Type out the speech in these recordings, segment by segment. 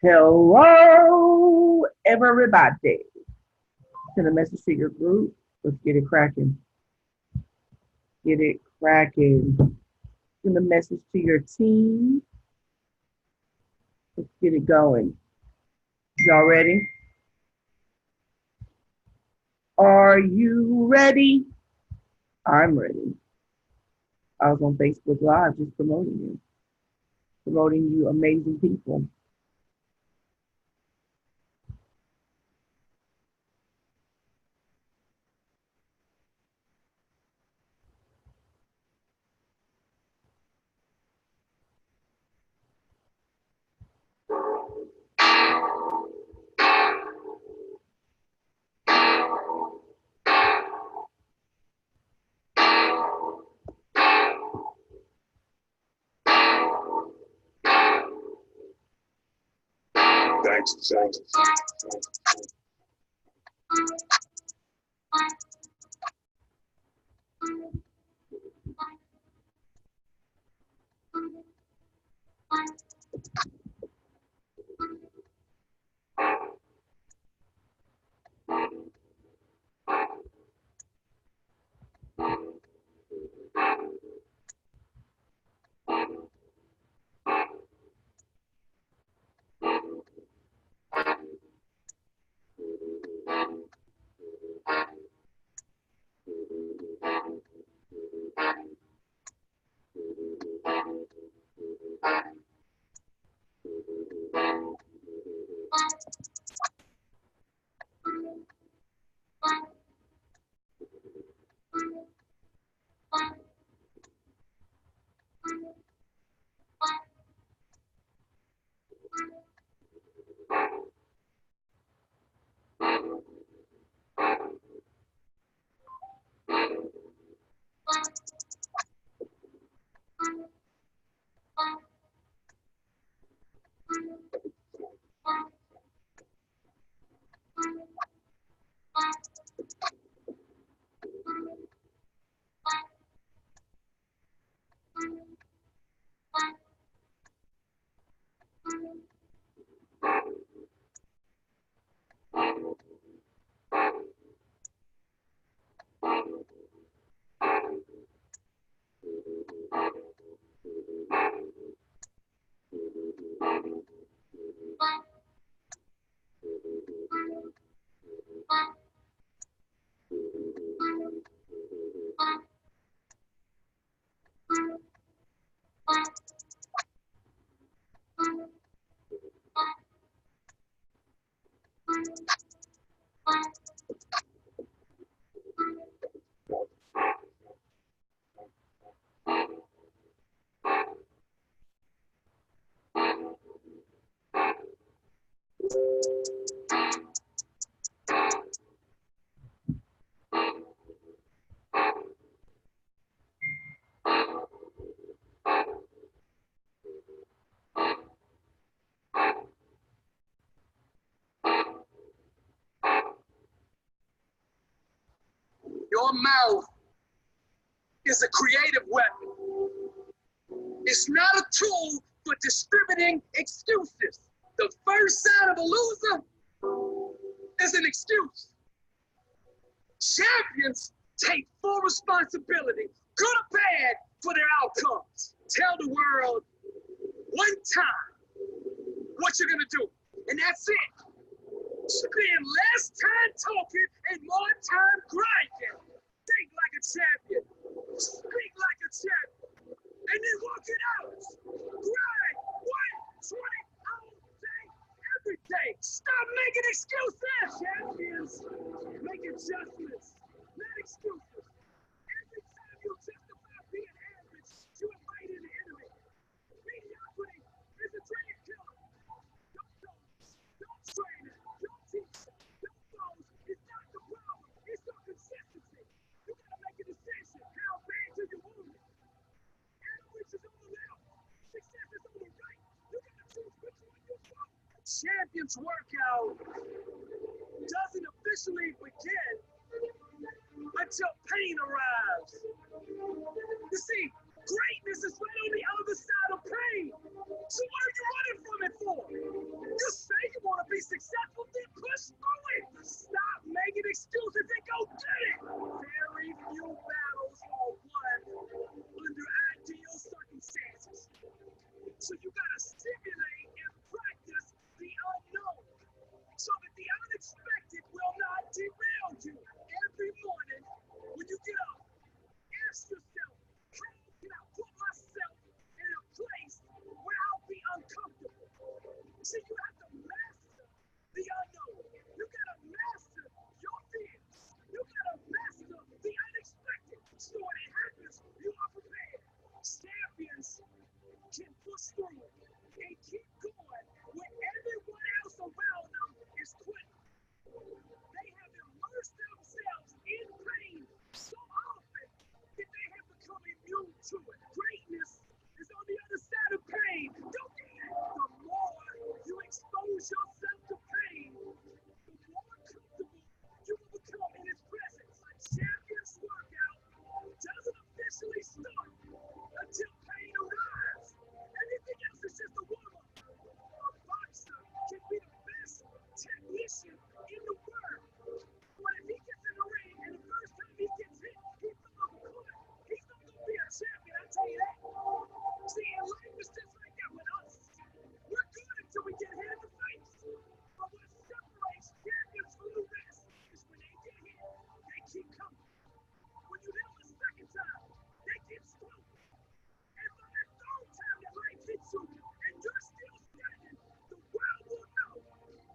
Hello, everybody. Send a message to your group. Let's get it cracking. Get it cracking. Send a message to your team. Let's get it going. Y'all ready? Are you ready? I'm ready. I was on Facebook Live just promoting you amazing people. Thanks. Your mouth is a creative weapon. It's not a tool for distributing excuses. The first sign of a loser is an excuse. Champions take full responsibility, good or bad, for their outcomes. Tell the world one time what you're gonna do, and that's it. Spend less time talking and more time grinding. Think like a champion. Speak like a champion. And then work it out. Grind 120 all day, every day. Stop making excuses, champions. Make adjustments, not excuses. Every time you justify being average, you invite in the enemy. Mediocrity is a dream killer. Don't coach, don't train it, don't teach it, don't close. It's not the problem, it's your consistency. You gotta make a decision. How bad do you want it? Average is on the left, success is on the right. You gotta choose which one you want. Champions workout doesn't officially begin until pain arrives. You see, greatness is right on the other side of pain. So what are you running from it for? You say you want to be successful, then push through it. Stop making excuses and go get it. Very few battles are won under ideal circumstances. So you gotta simulate and practice the unknown so that the unexpected will not derail you. Every morning when you get up, ask yourself, how can I put myself in a place where I'll be uncomfortable? See, you have to master the unknown. You gotta master your fears. You gotta master the unexpected. So when it happens, you are prepared. Champions can push through and keep going when everyone else around them is quitting. They have immersed themselves in pain so often that they have become immune to it. Greatness is on the other side of pain. Don't get it. The more you expose yourself to pain, the more comfortable you will become in its presence. A champion's workout doesn't officially start until pain arrives. Anything else is just a warm-up. A boxer can be the best technician in the world. But if he gets in the ring and the first time he gets hit, he feels a foot, he's not going to be a champion, I tell you that. See, in life it's just like that with us. We're good until we get hit in the face. But what separates champions from the rest is when they get hit, they keep coming. When you hit them a second time, they get strong. And by the third time that life hits you and you're still standing, the world will know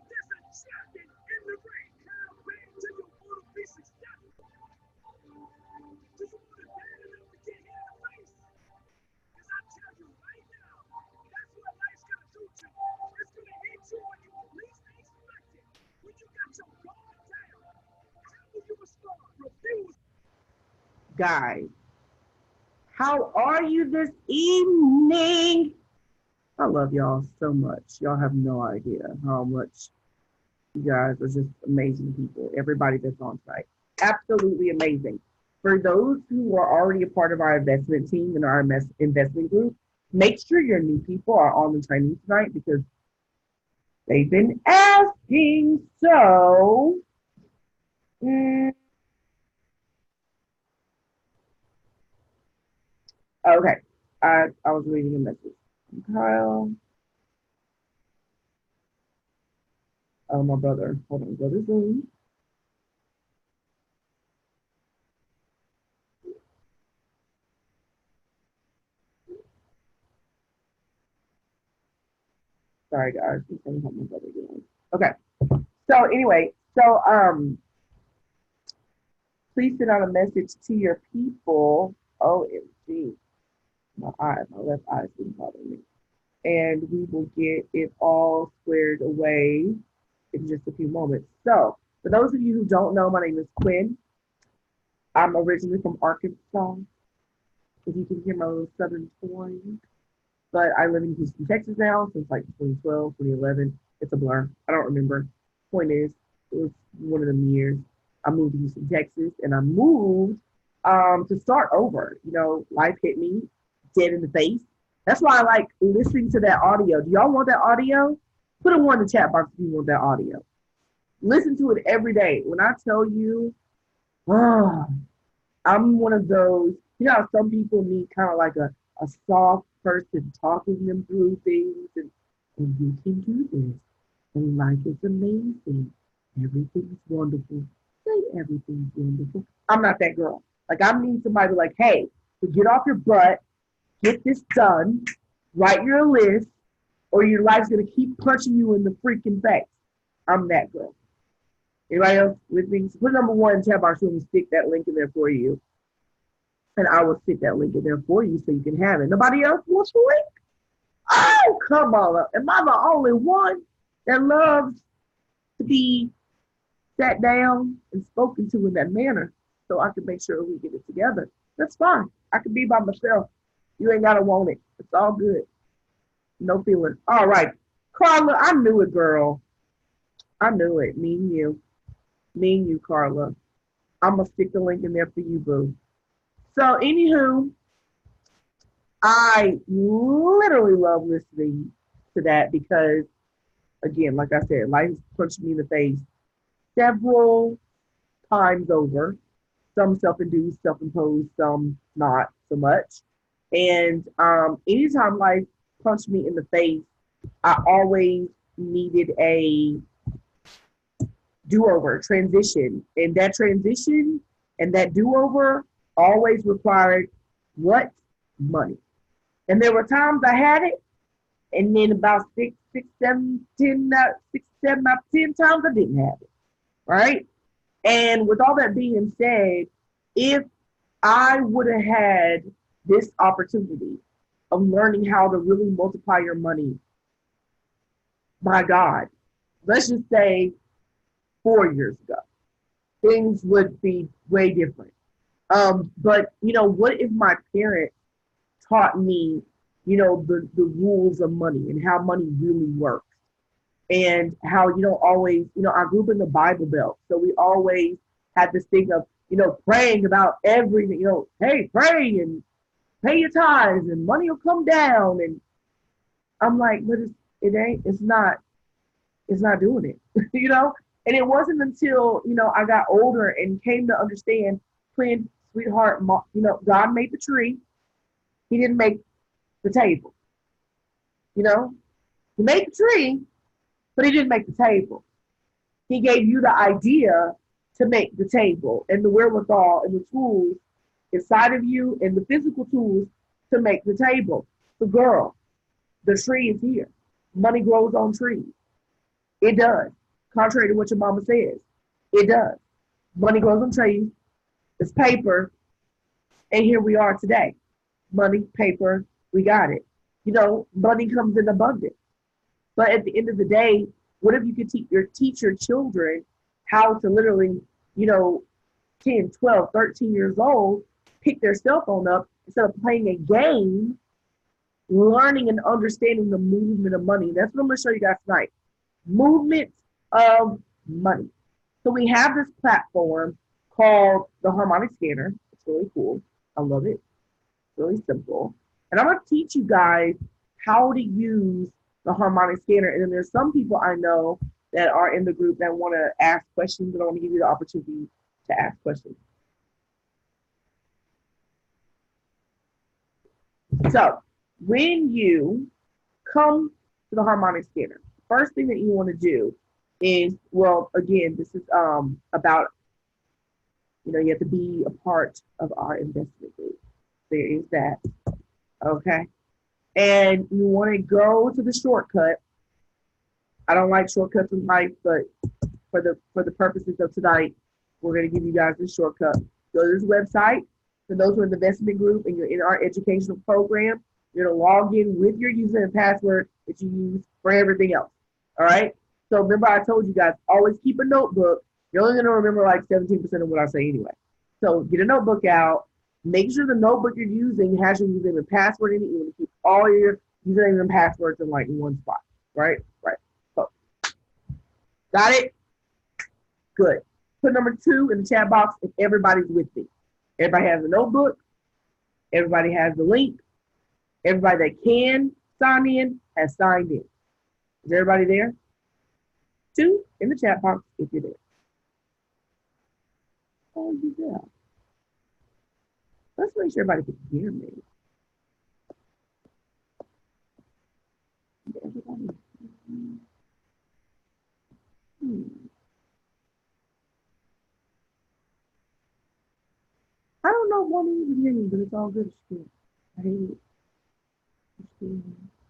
there's a champion in the ring. How bad do you want to be successful? Do you want it bad enough to get hit in the face? Because I tell you right now, that's what life's going to do to you. It's going to hit you when you least expect it. When you got your guard down, how will you respond? Refuse. Guys, how are you this evening? I love y'all so much. Y'all have no idea how much you guys are just amazing people. Everybody that's on site. Absolutely amazing. For those who are already a part of our investment team and our investment group, make sure your new people are on the training tonight because they've been asking. So, okay. I was reading a message from Kyle. Oh, my brother. Hold on, brother Zoom. Sorry, guys. I'm trying to help my brother get on. Okay. So anyway, please send out a message to your people. OMG. My left eye's been bothering me. And we will get it all squared away in just a few moments. So, for those of you who don't know, my name is Quinn. I'm originally from Arkansas. If you can hear my little southern twang. But I live in Houston, Texas now since like 2012, 2011. It's a blur. I don't remember. Point is, it was one of them years. I moved to Houston, Texas, and I moved to start over. You know, life hit me dead in the face. That's why I like listening to that audio. Do y'all want that audio? Put a one in the chat box if you want that audio. Listen to it every day. When I tell you, Oh, I'm one of those, you know how some people need kind of like a soft person talking them through things and you can do this. And life is amazing. Everything's wonderful. Say everything's wonderful. I'm not that girl. Like I need somebody like, hey, so get off your butt, get this done, write your list, or your life's gonna keep punching you in the freaking face. I'm that girl. Anybody else with me? So put number one in tab box. We'll stick that link in there for you. And I will stick that link in there for you so you can have it. Nobody else wants the link? Oh, come on. Am I the only one that loves to be sat down and spoken to in that manner so I can make sure we get it together? That's fine. I can be by myself. You ain't got to want it. It's all good. No feelings. All right. Carla, I knew it, girl. I knew it. Me and you. Me and you, Carla. I'm going to stick the link in there for you, boo. So, anywho, I literally love listening to that because, again, like I said, life has punched me in the face several times over. Some self-induced, self-imposed, some not so much. And anytime life punched me in the face, I always needed a do-over, transition. And that transition and that do-over always required what? Money. And there were times I had it, and then about 10 times I didn't have it, right? And with all that being said, if I would have had this opportunity of learning how to really multiply your money, my God, let's just say 4 years ago, things would be way different. But you know, what if my parents taught me, you know, the rules of money and how money really works and how, you know, always, you know, I grew up in the Bible Belt. So we always had this thing of, you know, praying about everything, you know, hey, pray and pay your tithes and money will come down. And I'm like, but it's not doing it, you know? And it wasn't until, you know, I got older and came to understand, Quinn, sweetheart, you know, God made the tree. He didn't make the table. You know, he made the tree, but he didn't make the table. He gave you the idea to make the table and the wherewithal and the tools inside of you and the physical tools to make the table. So, girl, the tree is here. Money grows on trees. It does. Contrary to what your mama says, it does. Money grows on trees. It's paper. And here we are today. Money, paper, we got it. You know, money comes in abundance. But at the end of the day, what if you could teach your children how to literally, you know, 10, 12, 13 years old, pick their cell phone up instead of playing a game, learning and understanding the movement of money. That's what I'm going to show you guys tonight. Movement of money. So we have this platform called the Harmonic Scanner. It's really cool. I love it. Really simple. And I'm going to teach you guys how to use the Harmonic Scanner. And then there's some people I know that are in the group that want to ask questions, and I want to give you the opportunity to ask questions. So when you come to the Harmonic Scanner, first thing that you want to do is, well, again, this is about, you know, you have to be a part of our investment group. There is that. Okay. And you want to go to the shortcut. I don't like shortcuts in life, but for the purposes of tonight, we're going to give you guys this shortcut. Go to this website. For those who are in the investment group and you're in our educational program, you're going to log in with your user and password that you use for everything else. All right. So remember, I told you guys, always keep a notebook. You're only going to remember like 17% of what I say anyway. So get a notebook out. Make sure the notebook you're using has your username and password in it. You want to keep all your username and passwords in like one spot, right? Right. So, got it? Good. Put number 2 in the chat box if everybody's with me. Everybody has a notebook. Everybody has the link. Everybody that can sign in has signed in. Is everybody there? 2 in the chat box if you're there. Oh, yeah. Let's make sure everybody can hear me. Everybody. I don't know what even hear me, but it's all good shit. I hate it.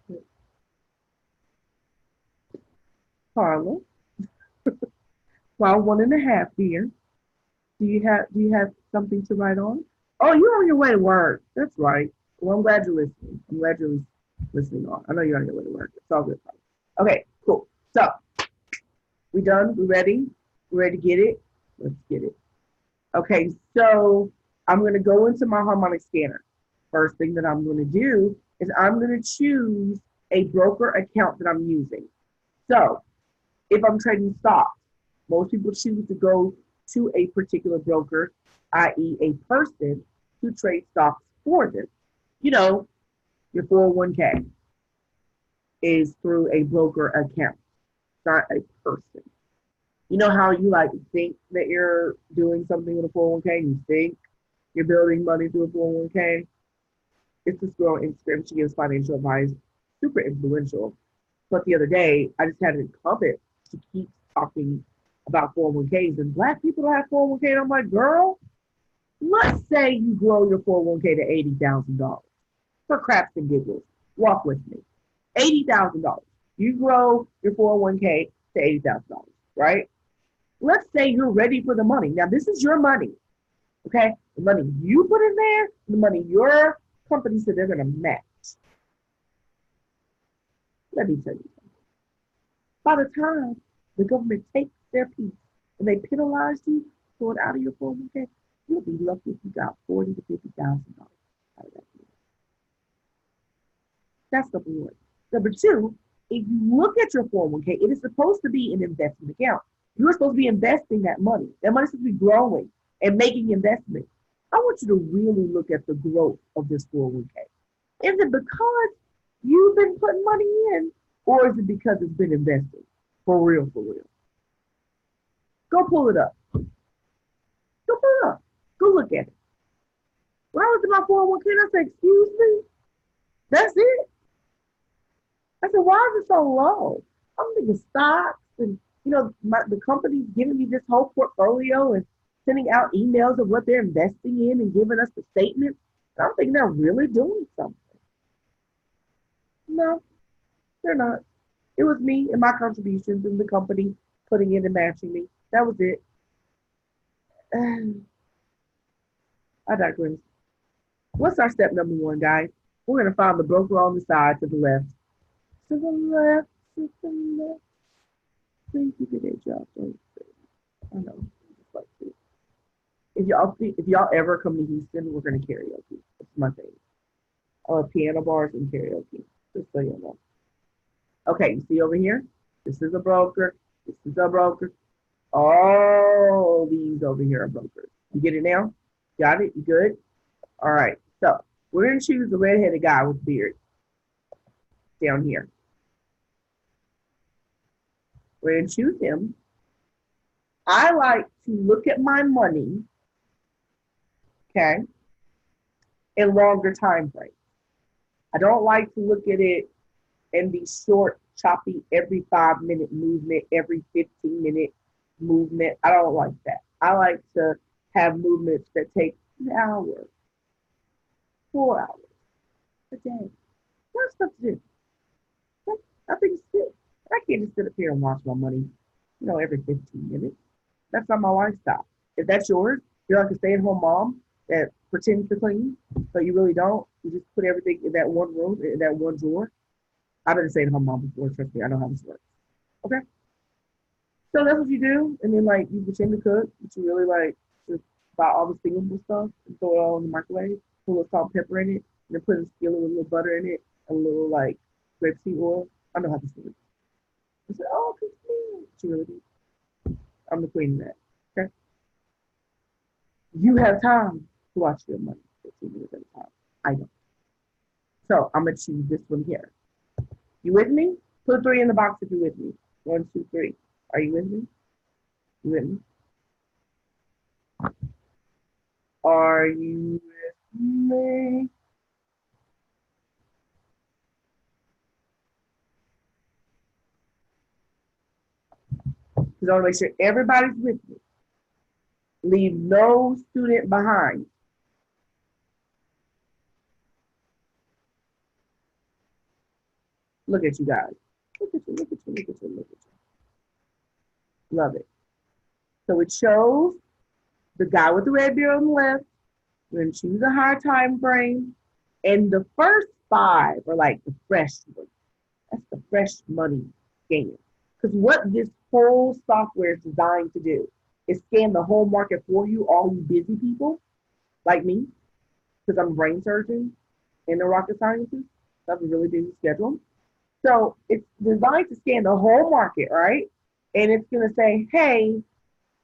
But Carla, well, 1.5 dear. Do you have something to write on? Oh, you're on your way to work. That's right. Well, I'm glad you're listening. I'm glad you're listening on. I know you're on your way to work. It's all good. Okay, cool. So we done? We ready? We ready to get it? Let's get it. Okay, so I'm gonna go into my harmonic scanner. First thing that I'm gonna do is I'm gonna choose a broker account that I'm using. So if I'm trading stocks, most people choose to go to a particular broker, i.e. a person to trade stocks for them. You know, your 401k is through a broker account, not a person. You know how you like think that you're doing something with a 401k, you think you're building money through a 401k. It's this girl on Instagram, she gives financial advice, super influential. But the other day, I just had it comment. She keeps talking about 401ks and black people don't have 401k. And I'm like, girl, let's say you grow your 401k to $80,000 for craps and giggles. Walk with me. $80,000. You grow your 401k to $80,000, right? Let's say you're ready for the money. Now, this is your money, okay? The money you put in there, the money your company said they're going to match. Let me tell you something. By the time the government takes their piece and they penalize you for it out of your 401k, you'll be lucky if you got $40,000 to $50,000 out of that. That's number one. Number two, if you look at your 401k, it is supposed to be an investment account. You're supposed to be investing that money. That money's supposed to be growing and making investments. I want you to really look at the growth of this 401k. Is it because you've been putting money in, or is it because it's been invested? For real, for real. Go pull it up. Go pull it up. Go look at it. When I looked at my 401k, I said, excuse me? That's it? I said, why is it so low? I'm thinking stocks and, the company's giving me this whole portfolio and sending out emails of what they're investing in and giving us the statements. And I'm thinking they're really doing something. No, they're not. It was me and my contributions and the company putting in and matching me. That was it. I digress. What's our step number one, guys? We're going to find the broker on the side to the left. To the left, to the left. Please keep it a job. I know. If y'all ever come to Houston, we're going to karaoke. It's my thing. I love piano bars and karaoke. Just so you know. Okay, you see over here? This is a broker. This is a broker. All these over here are brokers. You get it now? Got it? You good? All right. So we're going to choose the redheaded guy with the beard down here. We're going to choose him. I like to look at my money, okay, in longer time frames. I don't like to look at it and be short, choppy, every 5-minute movement, every 15-minute movement. I don't like that. I like to have movements that take an hour, 4 hours a day. That's stuff to do. I think it's good. I can't just sit up here and watch my money, every 15 minutes. That's not my lifestyle. If that's yours, you're like a stay-at-home mom that pretends to clean, but you really don't. You just put everything in that one room, in that one drawer. I've been a stay-at-home mom before, trust me, I know how this works. Okay? So that's what you do, and then you pretend to cook, but you really just buy all the steamable stuff and throw it all in the microwave, put a little salt and pepper in it, and then put in a skillet with a little butter in it, and a little grapeseed oil. I know how this works. I said, oh, good thing. But you really do. I'm the queen of that. Okay? You have time to watch your money 15 minutes at a time. I don't. So I'm going to choose this one here. You with me? Put 3 in the box if you're with me. 1, 2, 3. Are you with me? You with me? Are you with me? Because I want to make sure everybody's with me. Leave no student behind. Look at you guys. Look at you, look at you, look at you, look at you. Love it. So it shows the guy with the red beard on the left. We're going to choose a higher time frame. And the first 5 are like the fresh ones. That's the fresh money scan. Because what this whole software is designed to do is scan the whole market for you, all you busy people like me, because I'm a brain surgeon and a rocket scientist. So I have a really busy schedule. So it's designed to scan the whole market, right? And it's going to say, hey,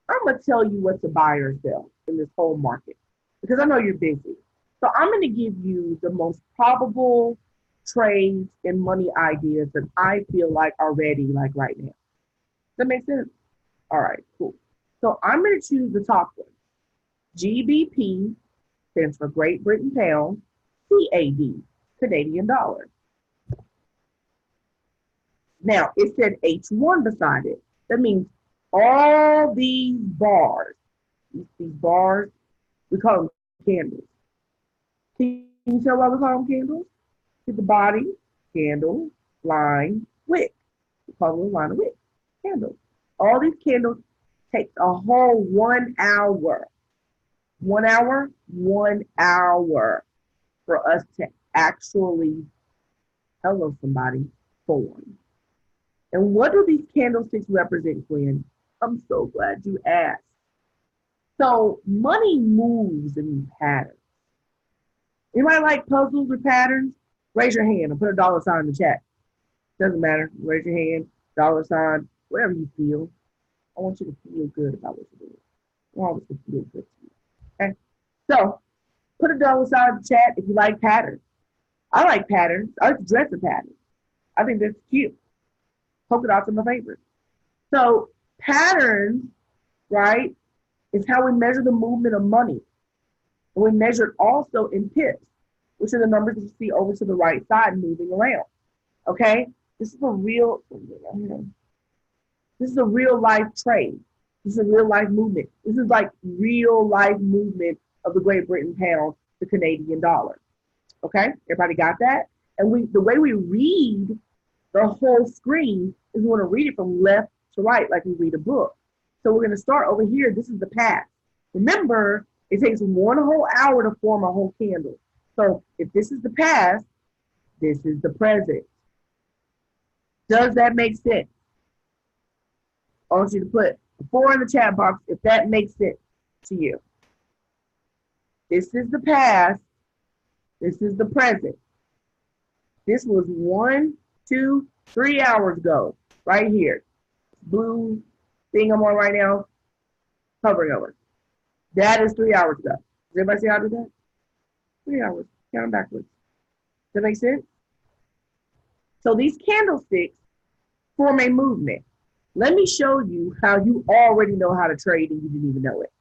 I'm going to tell you what to buy or sell in this whole market because I know you're busy. So I'm going to give you the most probable trades and money ideas that I feel like are ready, like right now. Does that make sense? All right, cool. So I'm going to choose the top one. GBP stands for Great Britain Pound, CAD, Canadian dollar. Now, it said H1 beside it. That means all these bars, these bars, we call them candles. Can you tell why we call them candles? To the body, candle, line, wick. We call them a line of wick, candles. All these candles take a whole 1 hour. 1 hour? 1 hour for us to actually, hello somebody, form. And what do these candlesticks represent, Quinn? I'm so glad you asked. So money moves in patterns. Anybody like puzzles or patterns? Raise your hand and put a dollar sign in the chat. Doesn't matter. Raise your hand, dollar sign, whatever you feel. I want you to feel good about what you're doing. I want it to feel good to you. Okay? So put a dollar sign in the chat if you like patterns. I like patterns. I like to dress in patterns. I think that's cute. Polka dots are my favorite. So patterns, right, is how we measure the movement of money. And we measure it also in pips, which are the numbers that you see over to the right side moving around. Okay? This is a real life trade. This is a real life movement. This is like real life movement of the Great Britain pound, the Canadian dollar. Okay? Everybody got that? And the way we read the whole screen is we want to read it from left to right like we read a book. So we're going to start over here. This is the past. Remember, it takes 1 whole hour to form a whole candle. So if this is the past, this is the present. Does that make sense? I want you to put 4 in the chat box if that makes sense to you. This is the past. This is the present. This was 1, 2, 3 hours ago, right here. Blue thing I'm on right now, hovering over. That is 3 hours ago. Does everybody see how I do that? 3 hours, count backwards. Does that make sense? So these candlesticks form a movement. Let me show you how you already know how to trade and you didn't even know it.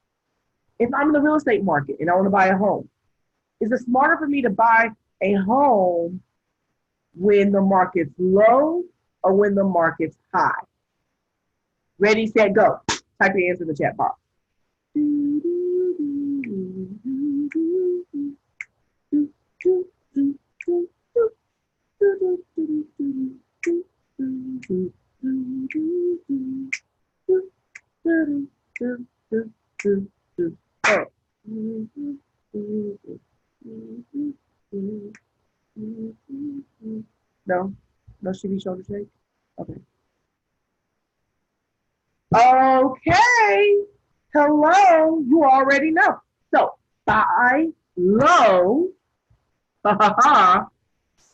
If I'm in the real estate market and I want to buy a home, is it smarter for me to buy a home when the market's low or when the market's high? Ready, set, go. Type your answer in the chat box. No shimmy shoulder shake? Okay. Okay. Hello. You already know. So buy low.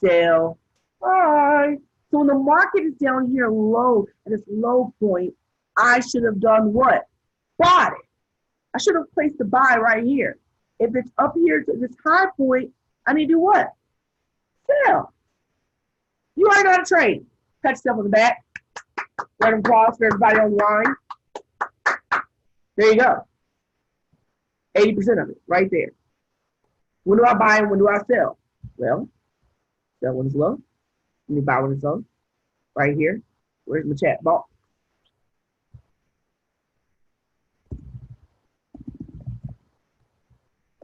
Sell high. So when the market is down here low at its low point, I should have done what? Bought it. I should have placed the buy right here. If it's up here to this high point, I need to do what? Sell. You already know how to trade. Pat yourself on the back. Round of applause for everybody online. There you go. 80% of it right there. When do I buy and when do I sell? Well, sell when it's low. Let me buy when it's low. Right here. Where's my chat box?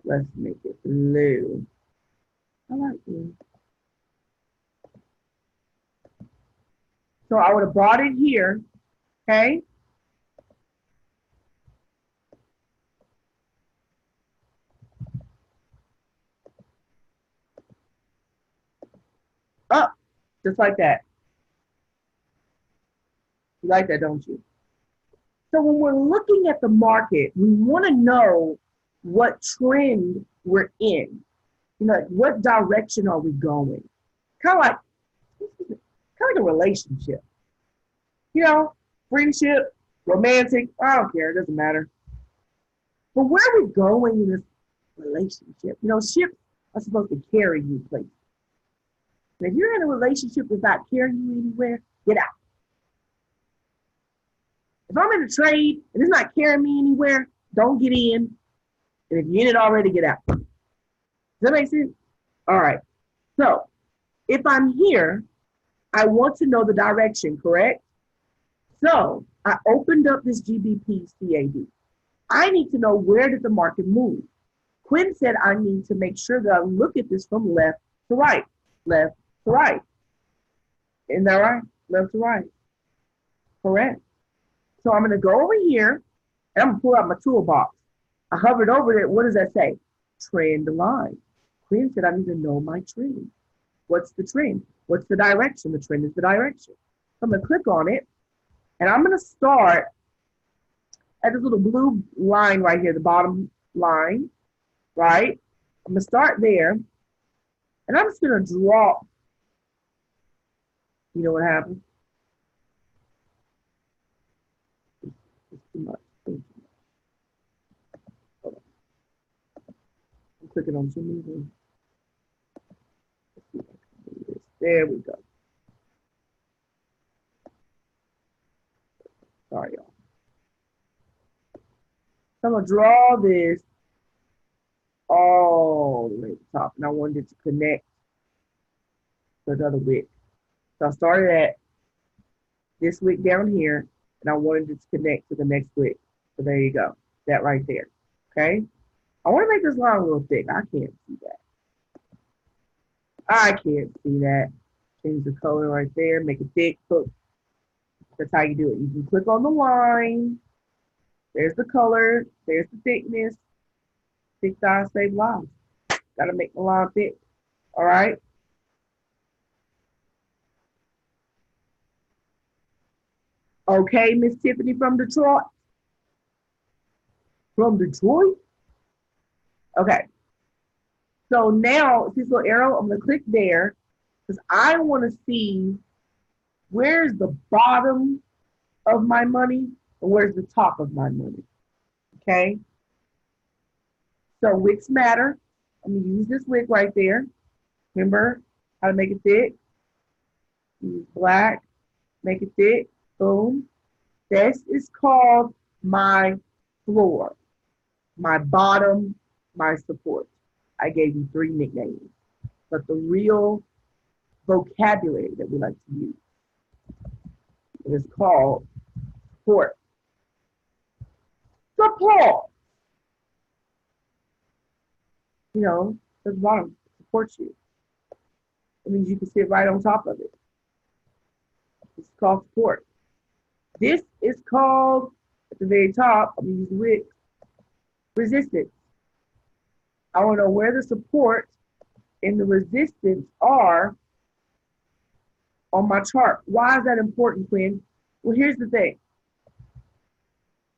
Let's make it blue. I like blue. So I would have bought it here, okay? Up, just like that. You like that, don't you? So when we're looking at the market, we want to know what trend we're in. You know, what direction are we going? Kind of like a relationship. You know, friendship, romantic, I don't care, it doesn't matter. But where are we going in this relationship? You know, ships are supposed to carry you places. And if you're in a relationship that's not carrying you anywhere, get out. If I'm in a trade and it's not carrying me anywhere, don't get in. And if you're in it already, get out. Does that make sense? All right. So if I'm here, I want to know the direction, correct? So I opened up this GBP CAD. I need to know, where did the market move? Quinn said I need to make sure that I look at this from left to right. Left to right. Isn't that right? Left to right. Correct. So I'm going to go over here and I'm going to pull out my toolbox. I hovered over it. What does that say? Trend line. Quinn said I need to know my trend. What's the trend? What's the direction? The trend is the direction. So I'm going to click on it and I'm going to start at this little blue line right here, the bottom line, right? I'm going to start there and I'm just going to draw. You know what happened? It's too much. Hold on. I'm clicking on too many things. There we go. Sorry, y'all. So I'm going to draw this all the way to the top, and I wanted it to connect to another wick. So I started at this wick down here, and I wanted it to connect to the next wick. So there you go. That right there. Okay? I want to make this line a little thick. I can't see that. I can't see that. Change the color right there. Make it thick. Look. That's how you do it. You can click on the line. There's the color. There's the thickness. Thick thighs save lives. Got to make the line thick. All right? Okay, Miss Tiffany from Detroit. From Detroit? Okay. So now, this little arrow, I'm going to click there because I want to see where's the bottom of my money and where's the top of my money. Okay? So wicks matter. I'm going to use this wick right there. Remember how to make it thick? Use black, make it thick. Boom. This is called my floor, my bottom, my support. I gave you 3 nicknames, but the real vocabulary that we like to use is called support. Support. You know, the bottom supports you. It means you can sit right on top of it. It's called support. This is called, at the very top, I'm going to use the wick, resistance. I want to know where the support and the resistance are on my chart. Why is that important, Quinn? Well, here's the thing.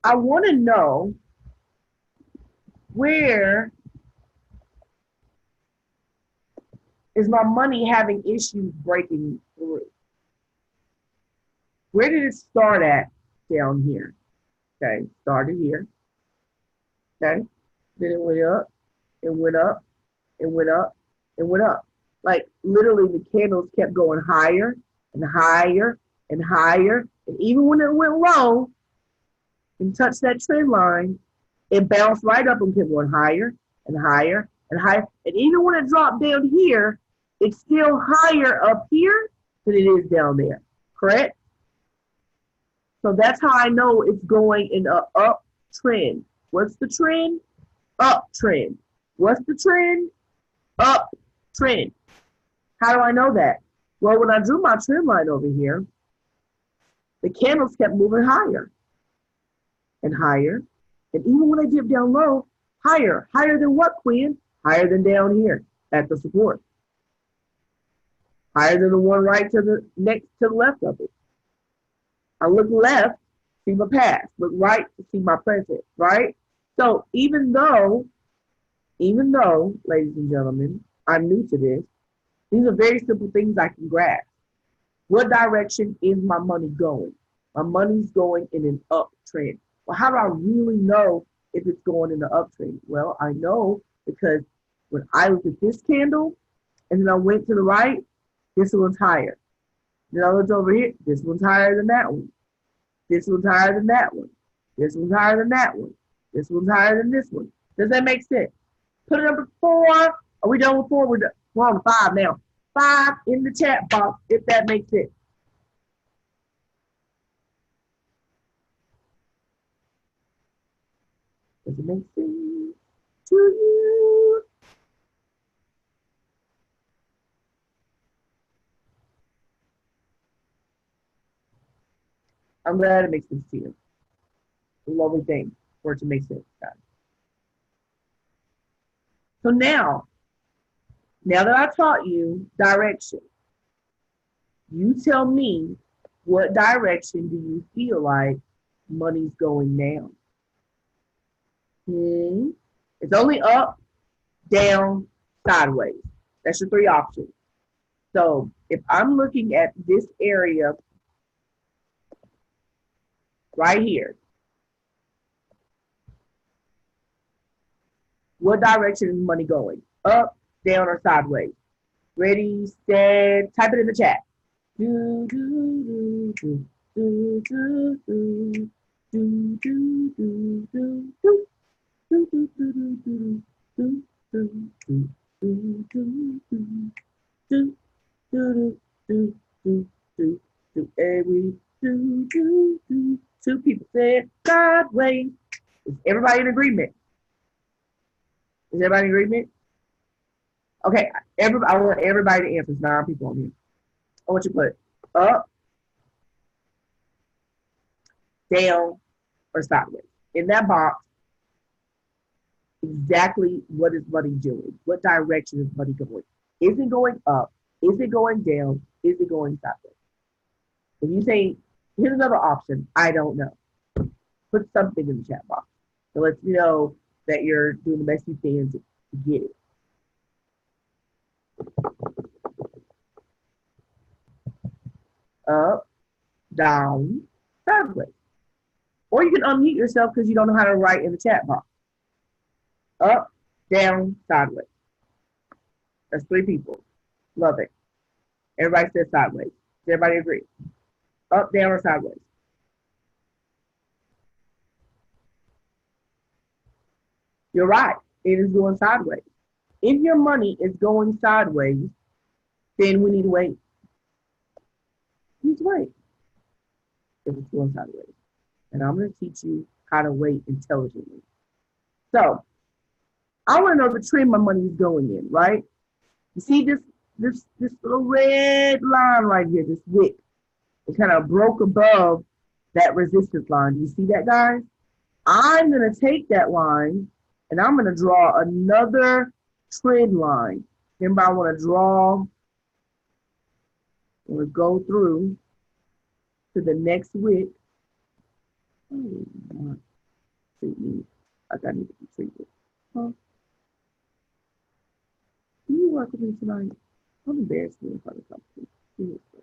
I want to know where is my money having issues breaking through. Where did it start at? Down here. Okay, started here. Okay, then it went up, it went up, it went up, it went up. Like literally the candles kept going higher and higher and higher. And even when it went low and touched that trend line, it bounced right up and kept going higher and higher and higher. And even when it dropped down here, it's still higher up here than it is down there, correct? So that's how I know it's going in an uptrend. What's the trend? Uptrend. What's the trend? Uptrend. How do I know that? Well, when I drew my trend line over here, the candles kept moving higher and higher. And even when I dipped down low, higher. Higher than what, Quinn? Higher than down here at the support. Higher than the one right to the next to the left of it. I look left, see my past. Look right to see my present, right? So even though, ladies and gentlemen, I'm new to this, these are very simple things I can grasp. What direction is my money going? My money's going in an uptrend. Well, how do I really know if it's going in the uptrend? Well, I know because when I looked at this candle and then I went to the right, this one's higher. Then I looked over here, this one's higher than that one. This one's higher than that one. This one's higher than that one. This one's higher than this one. Does that make sense? Put it up at 4. Are we done with 4? We're on 5 now. 5 in the chat box if that makes sense. Does it make sense to you? I'm glad it makes sense to you. A lovely thing for it to make sense, guys. So now that I taught you direction, you tell me what direction do you feel like money's going now? It's only up, down, sideways. That's your 3 options. So if I'm looking at this area right here, what direction is money going? Up, down, or sideways? Ready, set, type it in the chat. Do, do, do, do, do, do, do, do, do, do, do. Two people said sideways. Is everybody in agreement? Is everybody in agreement? Okay, I want everybody to answer. There's 9 people on here. I want you to put up, down, or sideways. In that box, exactly what is money doing? What direction is money going? Is it going up? Is it going down? Is it going sideways? If you say, here's another option, I don't know. Put something in the chat box. So let you know that you're doing the best you can to get it. Up, down, sideways. Or you can unmute yourself because you don't know how to write in the chat box. Up, down, sideways. That's 3 people. Love it. Everybody says sideways. Does everybody agree? Up, down, or sideways? You're right. It is going sideways. If your money is going sideways, then we need to wait. We need to wait if it's going sideways. And I'm going to teach you how to wait intelligently. So, I want to know the trend my money is going in, right? You see this little red line right here, this wick. It kind of broke above that resistance line. Do you see that, guys? I'm going to take that line and I'm going to draw another trend line. Remember, I want to go through to the next wick. Oh, treat me like I need to be treated. Huh? Can you work with me tonight? Don't embarrass me in front of something. Seriously.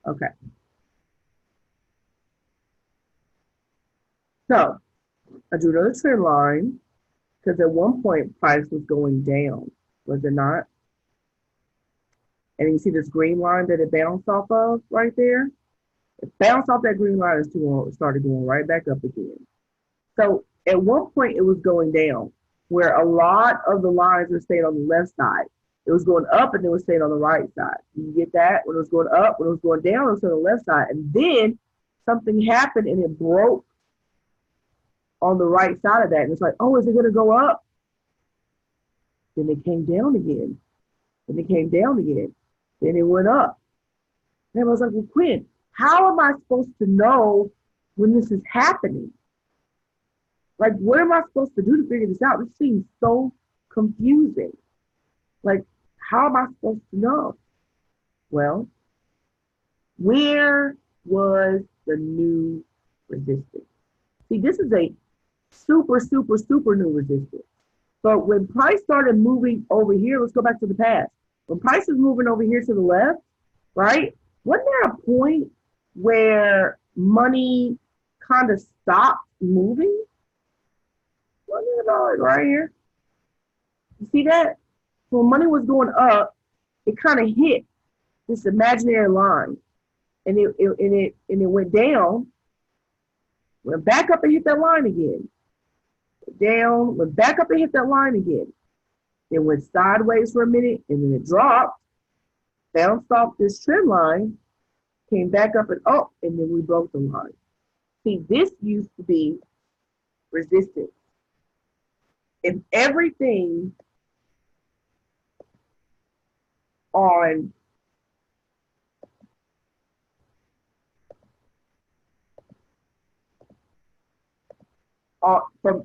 Okay. So I drew another trend line because at one point price was going down, was it not? And you see this green line that it bounced off of right there? It bounced off that green line and started going right back up again. So at one point it was going down, where a lot of the lines were staying on the left side. It was going up and it was staying on the right side. You get that? When it was going up, when it was going down, it was on the left side. And then something happened and it broke on the right side of that. And it's like, oh, is it going to go up? Then it came down again. Then it came down again. Then it went up. And I was like, well, Quinn, how am I supposed to know when this is happening? Like, what am I supposed to do to figure this out? This seems so confusing. Like, how am I supposed to know? Well, where was the new resistance? See, this is a super, super, super new resistance. So when price started moving over here, let's go back to the past. When price is moving over here to the left, right? Wasn't there a point where money kind of stopped moving? Wasn't it about right here? You see that? So when money was going up, it kind of hit this imaginary line, and it went down, went back up and hit that line again. Down, went back up and hit that line again. It went sideways for a minute, and then it dropped, bounced off this trend line, came back up and up, and then we broke the line. See, this used to be resistance. If everything on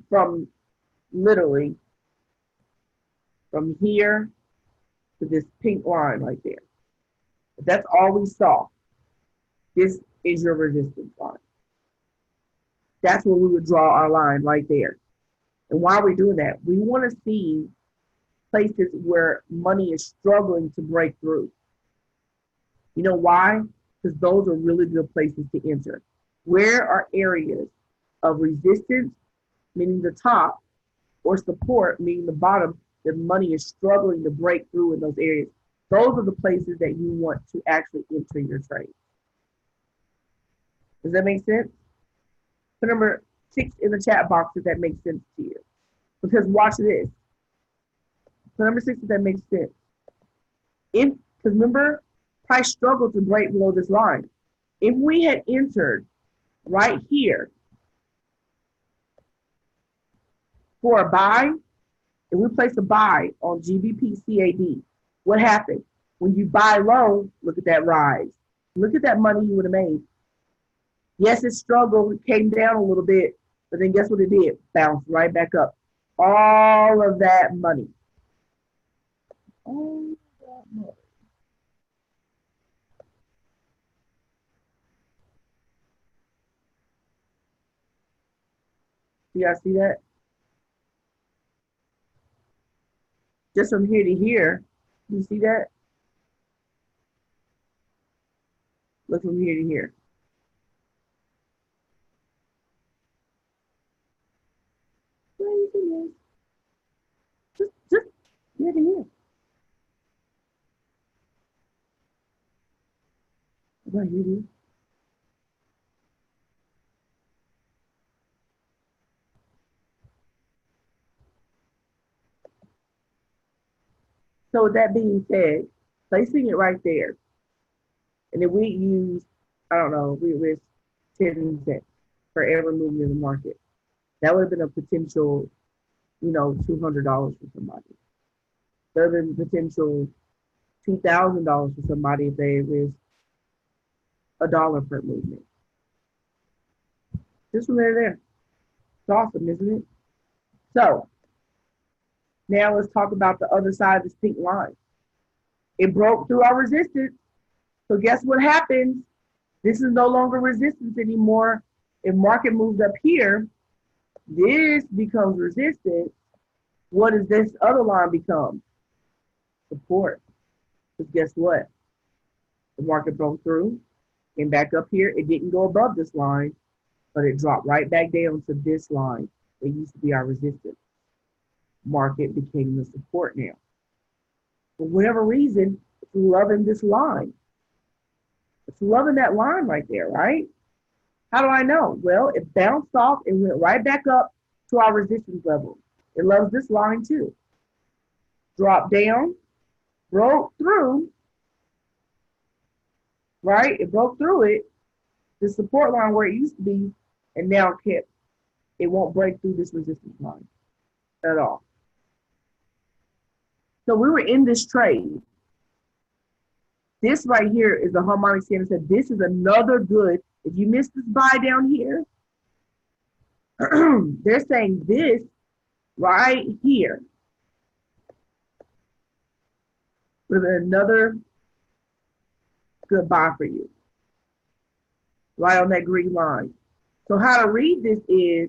from literally from here to this pink line right there. If that's all we saw, this is your resistance line. That's where we would draw our line right there. And why are we doing that? We want to see places where money is struggling to break through. You know why? Because those are really good places to enter. Where are areas of resistance, meaning the top, or support, meaning the bottom, that money is struggling to break through in those areas? Those are the places that you want to actually enter your trade. Does that make sense? Put number 6 in the chat box if that makes sense to you. Because watch this. Put number 6 if that makes sense. Because remember, price struggled to break below this line. If we had entered right here for a buy, if we place a buy on GBP CAD, what happened? When you buy low, look at that rise. Look at that money you would have made. Yes, it struggled, it came down a little bit, but then guess what it did? Bounced right back up. All of that money. All that money. You guys see that? Just from here to here, you see that? Look from here to here. Just here to here. Right here. So with that being said, placing it right there, and if we use, I don't know, we risk 10 cents for every movement in the market, that would have been a potential, $200 for somebody. That would have been potential $2,000 for somebody if they risk $1 per movement. Just from there to there. It's awesome, isn't it? So now let's talk about the other side of this pink line. It broke through our resistance. So guess what happens? This is no longer resistance anymore. If market moves up here, this becomes resistance. What does this other line become? Support. Because guess what? The market broke through, came back up here. It didn't go above this line, but it dropped right back down to this line. It used to be our resistance. Market became the support now. For whatever reason, loving this line. It's loving that line right there, right? How do I know? Well, it bounced off and went right back up to our resistance level. It loves this line too. Dropped down, broke through, right? It broke through it, the support line where it used to be, and now it won't break through this resistance line at all. So we were in this trade. This right here is the harmonic scanner said this is another good. If you missed this buy down here, they're saying this right here with another good buy for you, right on that green line. So how to read this is,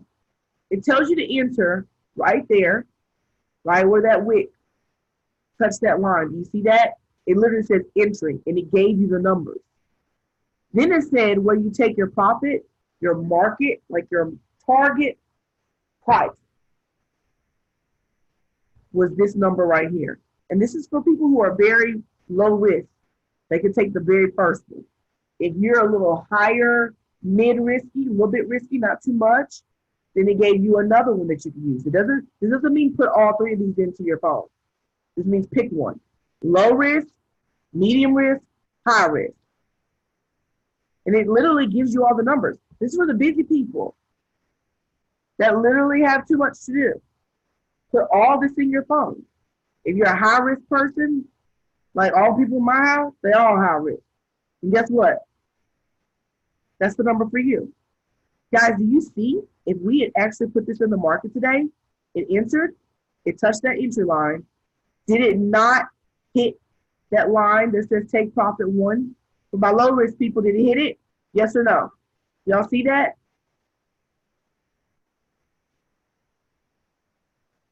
it tells you to enter right there, right where that wick touched that line. Do you see that? It literally says entry, and it gave you the numbers. Then it said where you take your profit, your market, like your target price was this number right here. And this is for people who are very low risk. They can take the very first one. If you're a little higher, mid-risky, a little bit risky, not too much, then it gave you another one that you can use. This doesn't mean put all three of these into your phone. This means pick one. Low risk, medium risk, high risk. And it literally gives you all the numbers. This is for the busy people that literally have too much to do. Put all this in your phone. If you're a high risk person, like all people in my house, they all high risk. And guess what? That's the number for you. Guys, do you see if we had actually put this in the market today, it entered, it touched that entry line, did it not hit that line that says take profit one? For my low risk people, did it hit it? Yes or no? Y'all see that?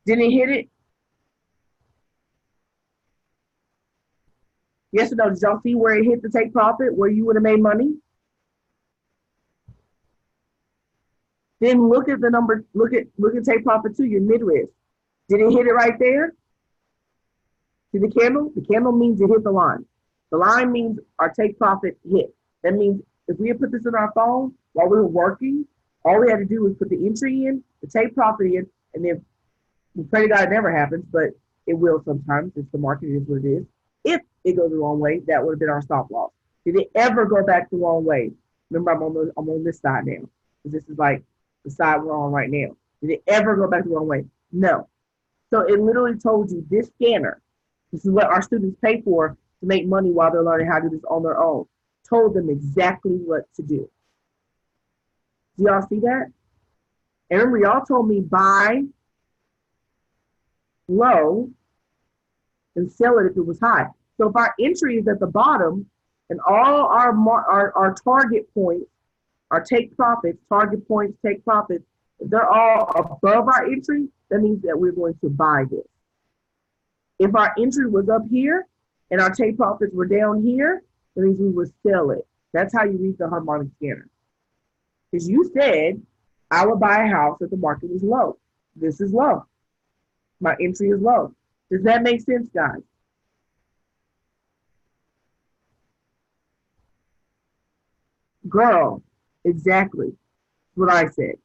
Didn't it hit it? Yes or no? Did y'all see where it hit the take profit, where you would have made money? Then look at the number, look at take profit two, your mid risk. Did it hit it right there? See the candle? The candle means it hit the line. The line means our take profit hit. That means if we had put this in our phone while we were working, all we had to do was put the entry in, the take profit in, and then we pray to God it never happens, but it will sometimes. It's the market, is what it is. If it goes the wrong way, that would have been our stop loss. Did it ever go back the wrong way? Remember, I'm on this side now. This is like the side we're on right now. Did it ever go back the wrong way? No. So it literally told you this scanner, this is what our students pay for to make money while they're learning how to do this on their own, told them exactly what to do. Do y'all see that? And remember, y'all told me buy low and sell it if it was high. So if our entry is at the bottom and all our target points, our take profits, target points, take profits, if they're all above our entry, that means that we're going to buy this. If our entry was up here and our take profits were down here, that means we would sell it. That's how you read the harmonic scanner. Because you said, I would buy a house if the market was low. This is low. My entry is low. Does that make sense, guys? Girl, exactly what I said.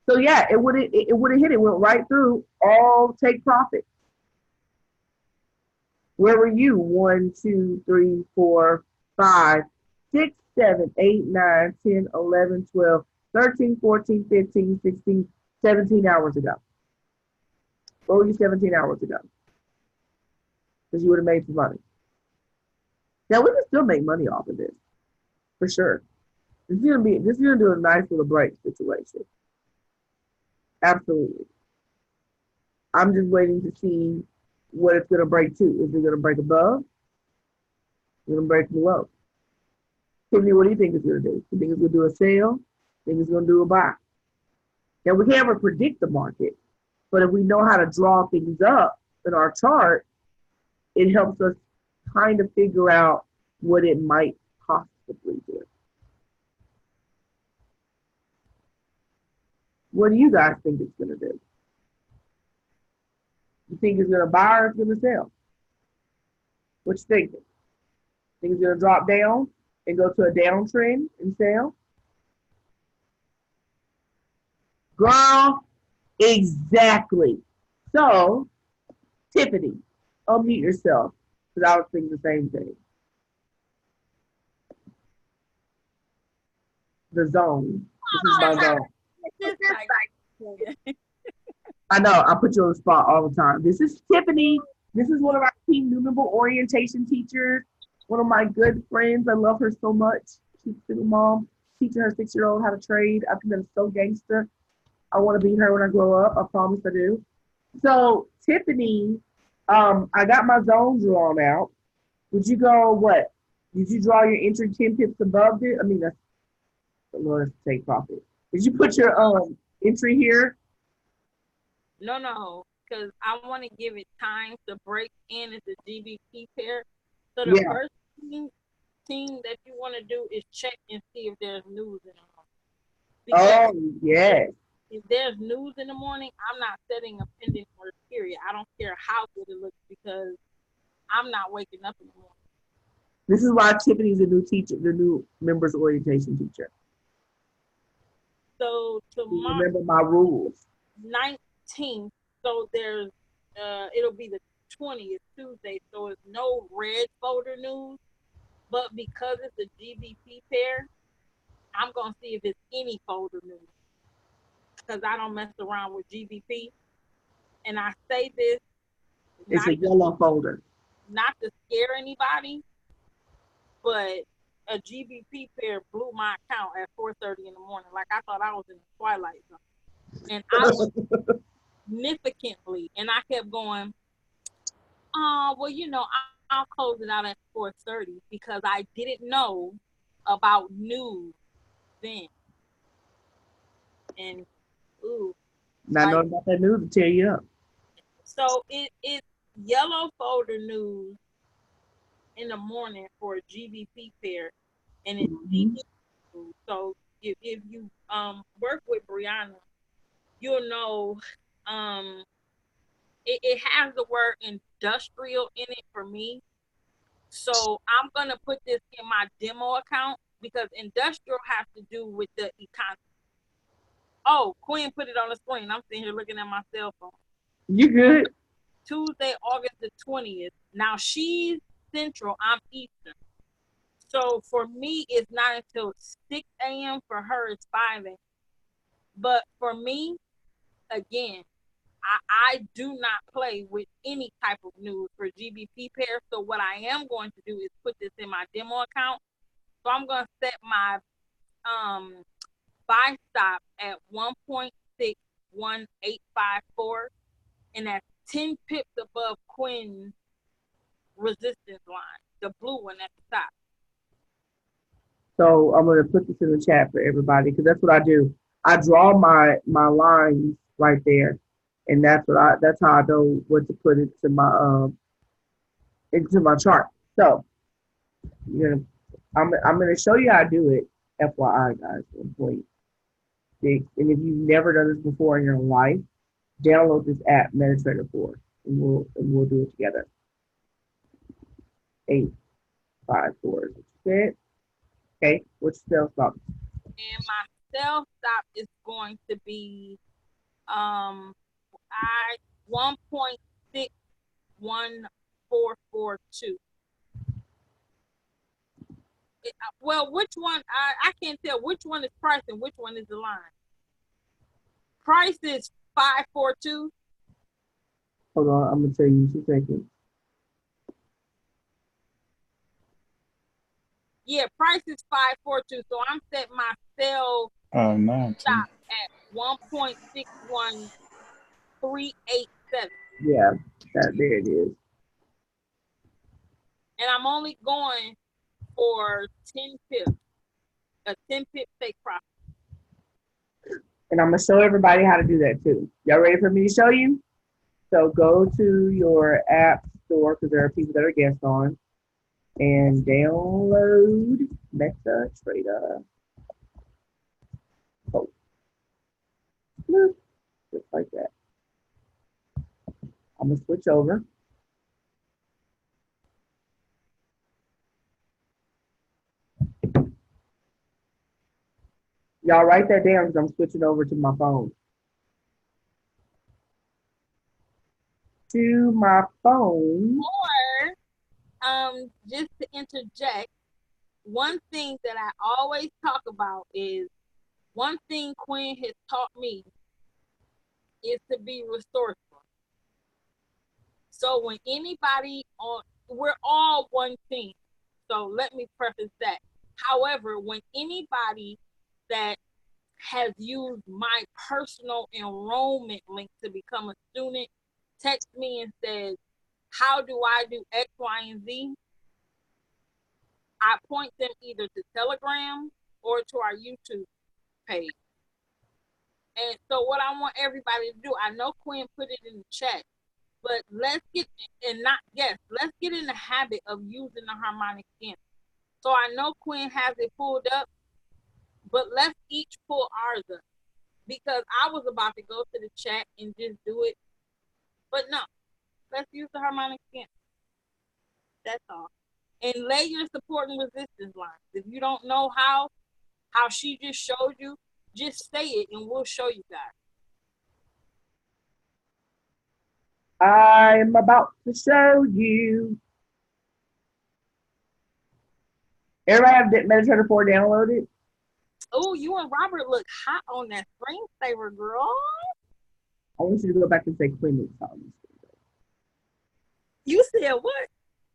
So yeah, it would have hit it, went right through all take profit. Where were you? 1, 2, 3, 4, 5, 6, 7, 8, 9, 10, 11, 12, 13, 14, 15, 16, 17 hours ago. Where were you 17 hours ago? Because you would have made some money. Now we can still make money off of this, for sure. This is gonna do a nice little break situation. Absolutely. I'm just waiting to see what it's gonna break to. Is it gonna break above? Is it gonna break below? Tiffany, what do you think it's gonna do? You think it's gonna do a sell? Think it's gonna do a buy? Now we can't ever predict the market, but if we know how to draw things up in our chart, it helps us kind of figure out what it might possibly do. What do you guys think it's going to do? You think it's going to buy or it's going to sell? What you thinking? Think it's gonna drop down and go to a downtrend and sell? Girl, exactly. So, Tiffany, unmute yourself because I was thinking the same thing. The zone. This is my zone. I know, I put you on the spot all the time. This is Tiffany. This is one of our team new member orientation teachers. One of my good friends. I love her so much. She's a single mom, teaching her 6-year-old how to trade. I think that's so gangster. I want to be her when I grow up. I promise I do. So, Tiffany, I got my zone drawn out. Would you go what? Did you draw your entry 10 pips above it? I mean, that's a little take profit. Did you put your entry here? No, because I want to give it time to break in as a GBP pair. So the first thing that you want to do is check and see if there's news in the morning. Oh, yes. If there's news in the morning, I'm not setting a pending order, period. I don't care how good it looks because I'm not waking up in the morning. This is why Tiffany's a new teacher, the new members orientation teacher. So tomorrow, remember my rules. 19th. So there's it'll be the 20th, Tuesday. So it's no red folder news, but because it's a GBP pair, I'm gonna see if it's any folder news because I don't mess around with GBP. And I say this, it's a yellow folder. Not to scare anybody, but a GBP pair blew my account at 4:30 in the morning. Like I thought I was in the twilight zone. And I was significantly, and I kept going, well, I'll close it out at 4:30 because I didn't know about news then. And not knowing about that news to tear you up. So it's yellow folder news in the morning for a GBP pair, and it's GBP. So if you work with Brianna, you'll know it has the word industrial in it for me. So I'm gonna put this in my demo account because industrial has to do with the economy. Oh, Quinn put it on the screen. I'm sitting here looking at my cell phone. You good? Tuesday, August the 20th. Now she's Central, I'm Eastern. So for me, it's not until 6 a.m. For her, it's 5 a.m. But for me, again, I do not play with any type of news for GBP pairs. So what I am going to do is put this in my demo account. So I'm going to set my buy stop at 1.61854, and that's 10 pips above Quinn's resistance line, the blue one at the top. So I'm going to put this in the chat for everybody because that's what I do. I draw my lines right there, and that's how I know what to put into my chart. So I'm gonna show you how to do it. FYI, guys, and if you've never done this before in your life, download this app, MetaTrader 4, and we'll do it together. 854 is what you said. Okay, what's your sell stop? And my sell stop is going to be 1.61442. Well, which one? I can't tell which one is price and which one is the line. Price is 542. Hold on, I'm gonna tell you 2 seconds. Yeah, price is 542. So I'm setting my sell stop at 1.61387. Yeah, there it is. And I'm only going for 10 pips. A 10 pip take profit. And I'm gonna show everybody how to do that too. Y'all ready for me to show you? So go to your app store because there are people that are guests on, and download MetaTrader. Oh, just like that. I'm gonna switch over. Y'all write that down because I'm switching over to my phone. To my phone. Or just to interject, one thing that I always talk about is one thing Quinn has taught me is to be resourceful. So when anybody on, we're all one team. So let me preface that. However, when anybody that has used my personal enrollment link to become a student texts me and says, how do I do X, Y, and Z? I point them either to Telegram or to our YouTube page. And so what I want everybody to do, I know Quinn put it in the chat, but let's get in the habit of using the harmonic scanner. So I know Quinn has it pulled up, but let's each pull ours up. Because I was about to go to the chat and just do it. But no, let's use the harmonic scanner. That's all. And lay your support and resistance lines. If you don't know how she just showed you, just say it and we'll show you guys. I'm about to show you. Everybody have Meditator 4 downloaded? Oh, you and Robert look hot on that screensaver, girl. I want you to go back and say Quinn looks hot. You said what?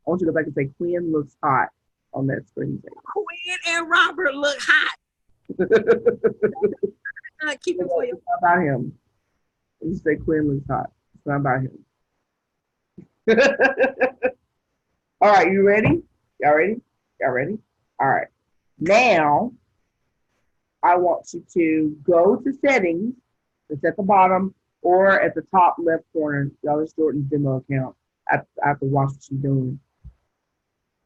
I want you to go back and say Quinn looks hot on that screensaver. Quinn and Robert look hot. Keep it for you. It's not about him. You say Quinn looks hot. It's not about him. All right, you ready? Y'all ready? Y'all ready? All right. Now, I want you to go to settings. It's at the bottom or at the top left corner. Y'all, it's Jordan's demo account. I have to watch what she's doing.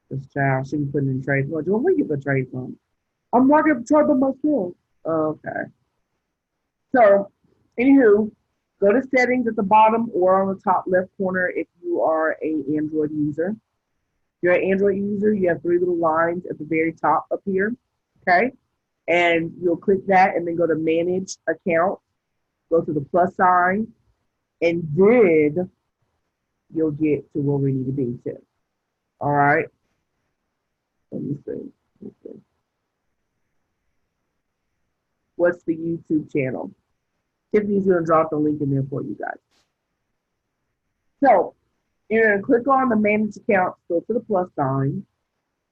This child, she can put it in trades. Well, Jordan, where you get the trade from? I'm marking up the trade by myself. Okay. So, anywho, go to settings at the bottom or on the top left corner if you are an Android user. If you're an Android user, you have 3 little lines at the very top up here. Okay. And you'll click that and then go to manage account, go to the plus sign, and then you'll get to where we need to be to. All right. Let me see. What's the YouTube channel? Tiffany's going to drop the link in there for you guys. So you're going to click on the manage account, go to the plus sign.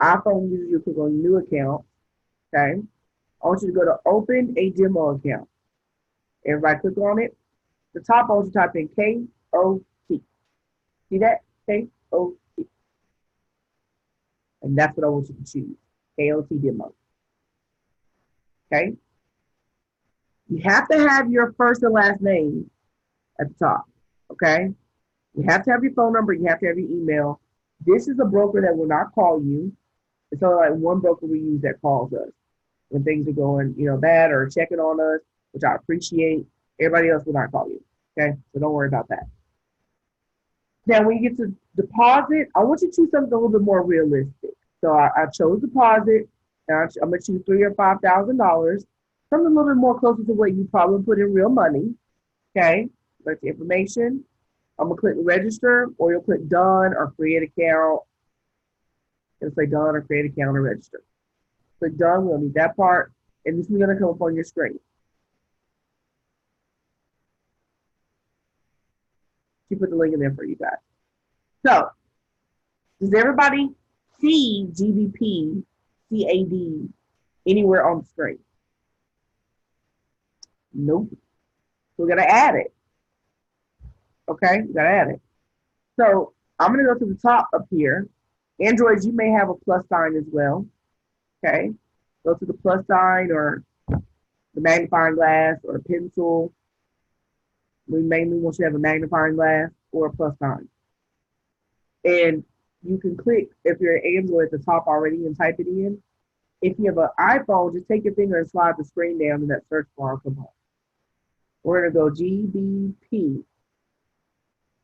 iPhone users, you'll click on new account. Okay. I want you to go to open a demo account. Everybody click on it. The top, I want you to type in KOT. See that? KOT. And that's what I want you to choose. KOT demo. Okay? You have to have your first and last name at the top. Okay? You have to have your phone number. You have to have your email. This is a broker that will not call you. It's only like one broker we use that calls us when things are going, bad or checking on us, which I appreciate. Everybody else will not call you. Okay? So don't worry about that. Now, when you get to deposit, I want you to choose something a little bit more realistic. So I chose deposit. And I'm going to choose $3,000 or $5,000. Something a little bit more closer to what you probably put in real money. Okay? That's the information. I'm going to click register, or you'll click done or create account. It'll say done or create account or register. Click done. We'll need that part. And this is going to come up on your screen. She put the link in there for you guys. So, does everybody see GBP CAD anywhere on the screen? Nope. So we got to add it. Okay, you got to add it. So I'm going to go to the top up here. Androids, you may have a plus sign as well. Okay, go to the plus sign or the magnifying glass or a pencil. We mainly want you to have a magnifying glass or a plus sign. And you can click, if you're an Android, at the top already and type it in. If you have an iPhone, just take your finger and slide the screen down and that search bar will come up. We're going to go GBP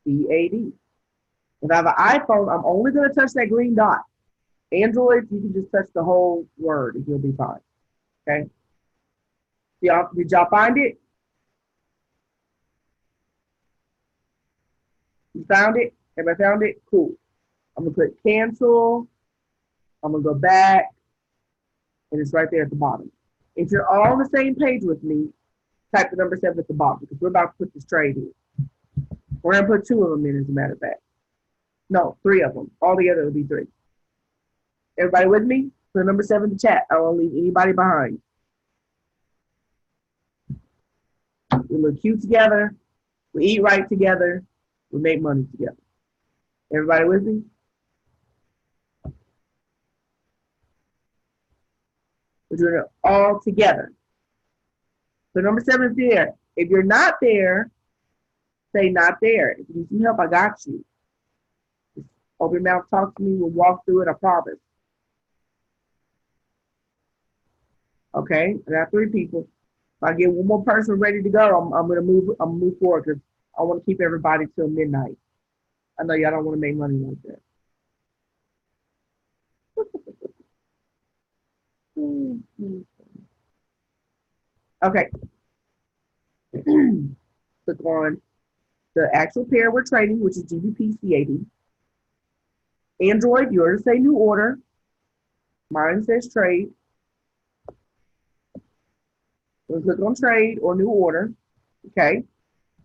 CAD. If I have an iPhone, I'm only going to touch that green dot. Android, you can just touch the whole word and you'll be fine. Okay? Did y'all find it? You found it? Everybody found it? Cool. I'm gonna click cancel. I'm gonna go back, and it's right there at the bottom. If you're all on the same page with me, type the number 7 at the bottom because we're about to put this trade in. We're gonna put 2 of them in, as a matter of fact. No, 3 of them. All together it'll be 3. Everybody with me? Put number 7 in the chat. I won't leave anybody behind. We look cute together. We eat right together. We make money together. Everybody with me? We're doing it all together. So number 7 is there. If you're not there, say not there. If you need some help, I got you. Just open your mouth, talk to me. We'll walk through it, I promise. Okay, I got 3 people. If I get one more person ready to go, I'm gonna move forward because I want to keep everybody till midnight. I know y'all don't want to make money like that. Okay. Click on the actual pair we're trading, which is GBP CAD. Android, yours say new order. Mine says trade. We'll click on trade or new order. Okay.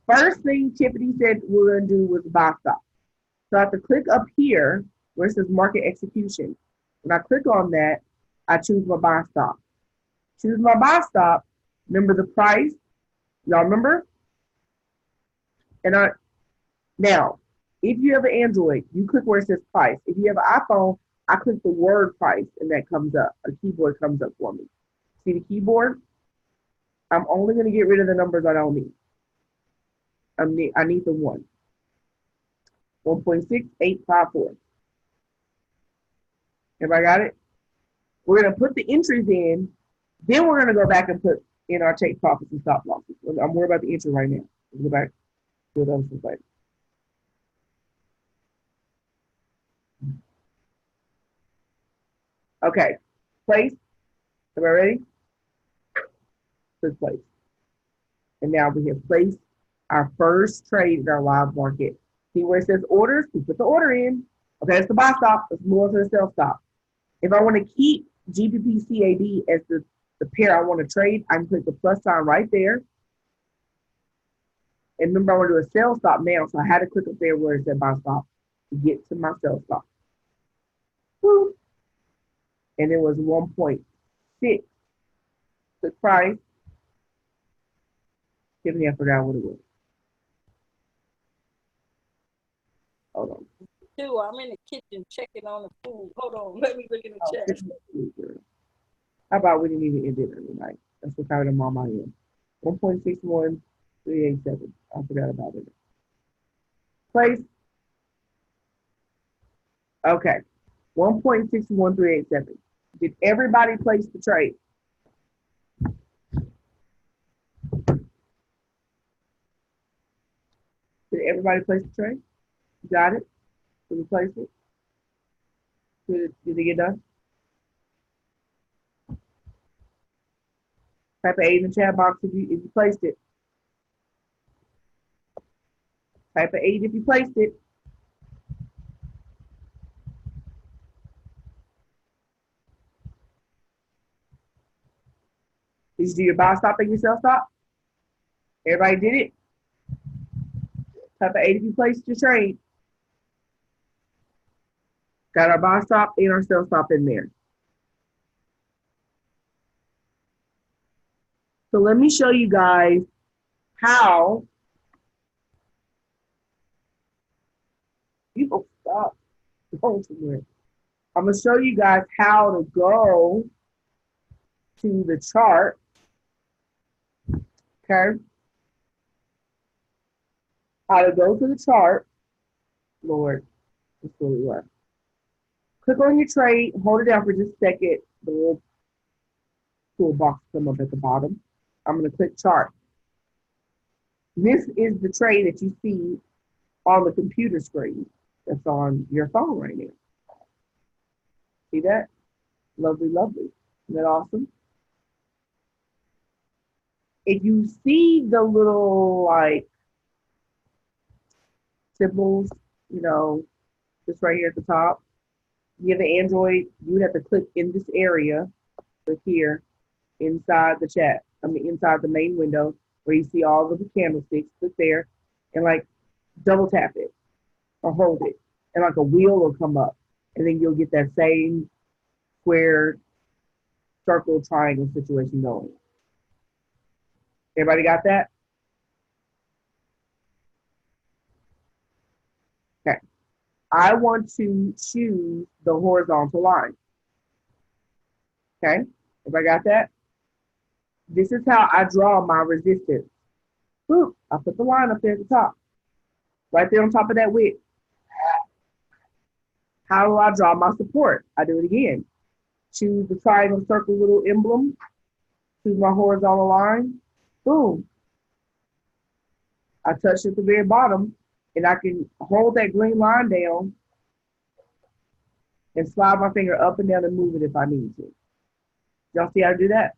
First thing Tiffany said we're going to do was buy stop. So I have to click up here where it says market execution. When I click on that, I choose my buy stop. Choose my buy stop. Remember the price? Y'all remember? And now, if you have an Android, you click where it says price. If you have an iPhone, I click the word price and that comes up. A keyboard comes up for me. See the keyboard? I'm only going to get rid of the numbers I don't need. I need the 1. 1.6854. Everybody got it? We're going to put the entries in. Then we're going to go back and put in our take profits and stop losses. I'm worried about the entry right now. Let's go back to the other slide. Okay, place. Everybody ready? Click place. And now we have placed our first trade in our live market. See where it says orders? We put the order in. Okay, that's the buy stop. Let's move on to the sell stop. If I want to keep GBP CAD as the pair I want to trade, I can click the plus sign right there. And remember, I want to do a sell stop now, so I had to click up there where it said buy stop to get to my sell stop. Woo. And it was 1.6 the price. Tiffany, I forgot what it was. Hold on. Dude, I'm in the kitchen checking on the food. Hold on, let me look in the chat. How about we didn't even end it tonight? That's what kind of mom I am. 1.61387. I forgot about it. Place. Okay. 1.61387. Did everybody place the trade? Did everybody place the trade? You got it? Did we place it? Did it get done? Type 8 in the chat box if you placed it. Type 8 if you placed it. Did you do your buy stop and your sell stop? Everybody did it? Type 8 if you placed your trade. Got our buy stop and our sell stop in there. So let me show you guys how people stop going somewhere. I'm going to show you guys how to go to the chart. Okay. How to go to the chart. Lord, that's where we were. Click on your trade, hold it down for just a second. The little toolbox come up at the bottom. I'm going to click chart. This is the trade that you see on the computer screen that's on your phone right now. See that? Lovely, lovely. Isn't that awesome? if you see the little like symbols, you know, just right here at the top, you have the Android, you would have to click in this area right here inside the chat. I mean, inside the main window where you see all of the candlesticks, click there and like double tap it or hold it. And like a wheel will come up. And then you'll get that same square, circle, triangle situation going. Everybody got that? Okay. I want to choose the horizontal line. Okay. Everybody got that? This is how I draw my resistance. Boop. I put the line up there at the top. Right there on top of that width. How do I draw my support? I do it again. Choose the triangle, circle, little emblem. Choose my horizontal line. Boom. I touch at the very bottom, and I can hold that green line down and slide my finger up and down and move it if I need to. Y'all see how to do that?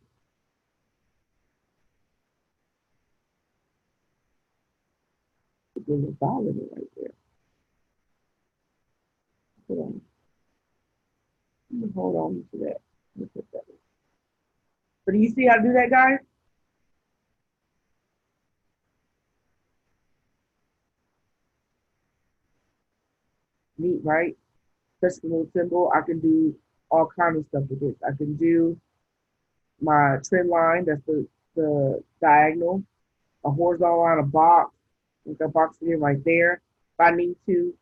There's a vowel in it right there. Hold on to that. But do you see how to do that, guys? Neat, right? Touch the little symbol. I can do all kinds of stuff with this. I can do my trend line, that's the diagonal, a horizontal line, a box, with a box in right there. If I need to,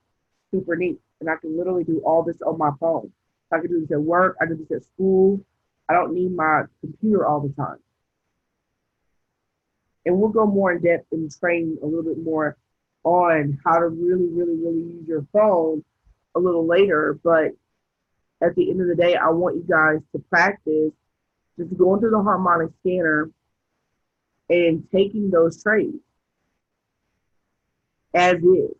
super neat. And I can literally do all this on my phone. I can do this at work, I can do this at school. I don't need my computer all the time. And we'll go more in depth and train a little bit more on how to really use your phone a little later. But at the end of the day, I want you guys to practice just going through the harmonic scanner and taking those trades as is.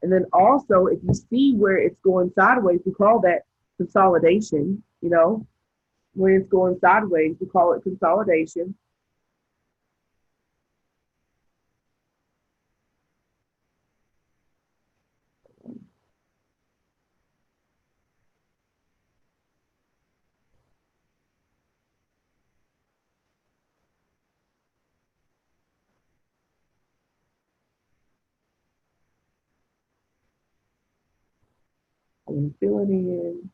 And then also, if you see where it's going sideways, we call that consolidation, you know, when it's going sideways, we call it consolidation. I'm going to fill it in,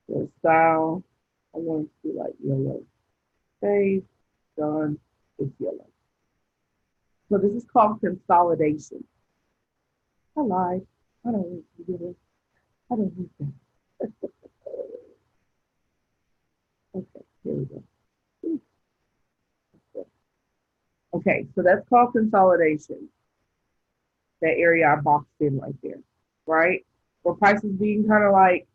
the style. I want it to be like yellow. Save, done, it's yellow. So this is called consolidation. I lied. I don't want to do it. I don't want that. Okay, here we go. Okay, so that's called consolidation. That area I boxed in right there, right? Where price is being kind of like,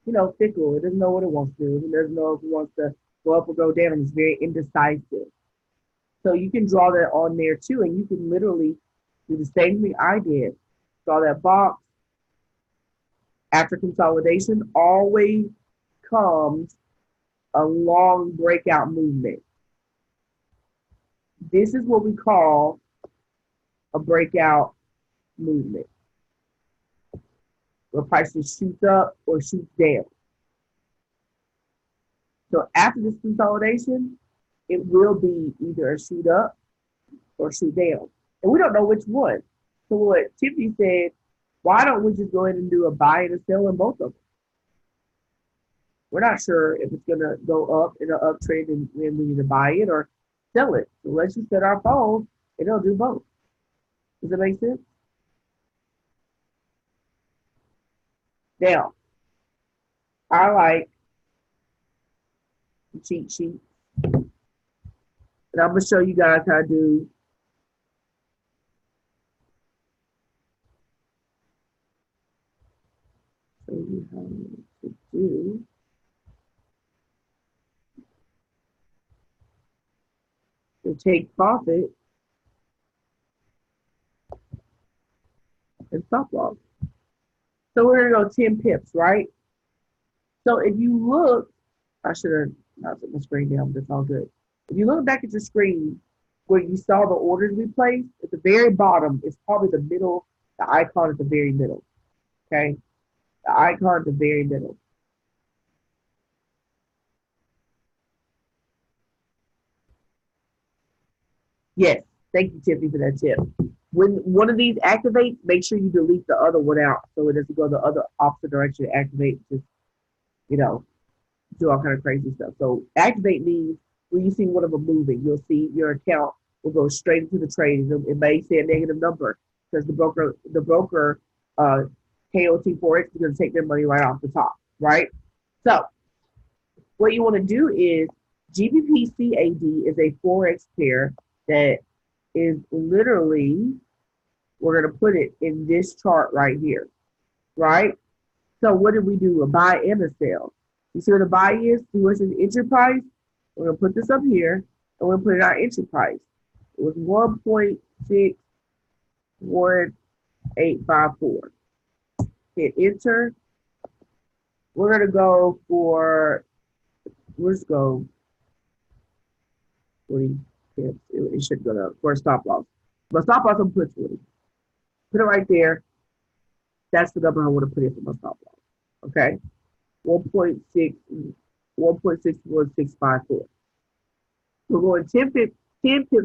you know, fickle. It doesn't know what it wants to do. It doesn't know if it wants to go up or go down. It's very indecisive. So you can draw that on there too, and you can literally do the same thing I did. Draw that box. After consolidation, always comes a long breakout movement. This is what we call a breakout movement, where prices shoots up or shoots down. So after this consolidation, it will be either a shoot up or shoot down. And we don't know which one. So what Tiffany said, why don't we just go ahead and do a buy and a sell in both of them? We're not sure if it's going to go up in an uptrend and then we need to buy it or sell it. So let's just set our phone and it'll do both. Does that make sense? Now, I like the cheat sheet. And I'm going to show you guys how to do to take profit and stop loss. So we're going to go 10 pips, right? So if you look, I should have not put my screen down, but it's all good. If you look back at your screen where you saw the orders we placed, at the very bottom, it's probably the middle, the icon at the very middle. Okay? The icon at the very middle. Yes. Thank you, Tiffany, for that tip. When one of these activates, make sure you delete the other one out so it doesn't go the other opposite direction to activate. Just, you know, do all kind of crazy stuff. So activate means when you see one of them moving, you'll see your account will go straight into the trade. It may say a negative number because the broker, KOT Forex is going to take their money right off the top, right? So what you want to do is GBP is a Forex pair that is literally, we're going to put it in this chart right here, right? So what did we do? A buy and a sell. You see what the buy is? See what's in the entry price? We're going to put this up here, and we're going to put in our entry price. It was 1.61854. Hit enter. We're going to go for, let's go 20 pips. It should go to for a stop loss. But stop loss, I'm going to put 20. Put it right there. That's the number I want to put in for my stop loss. Okay? 1.61654. We're going 10 pips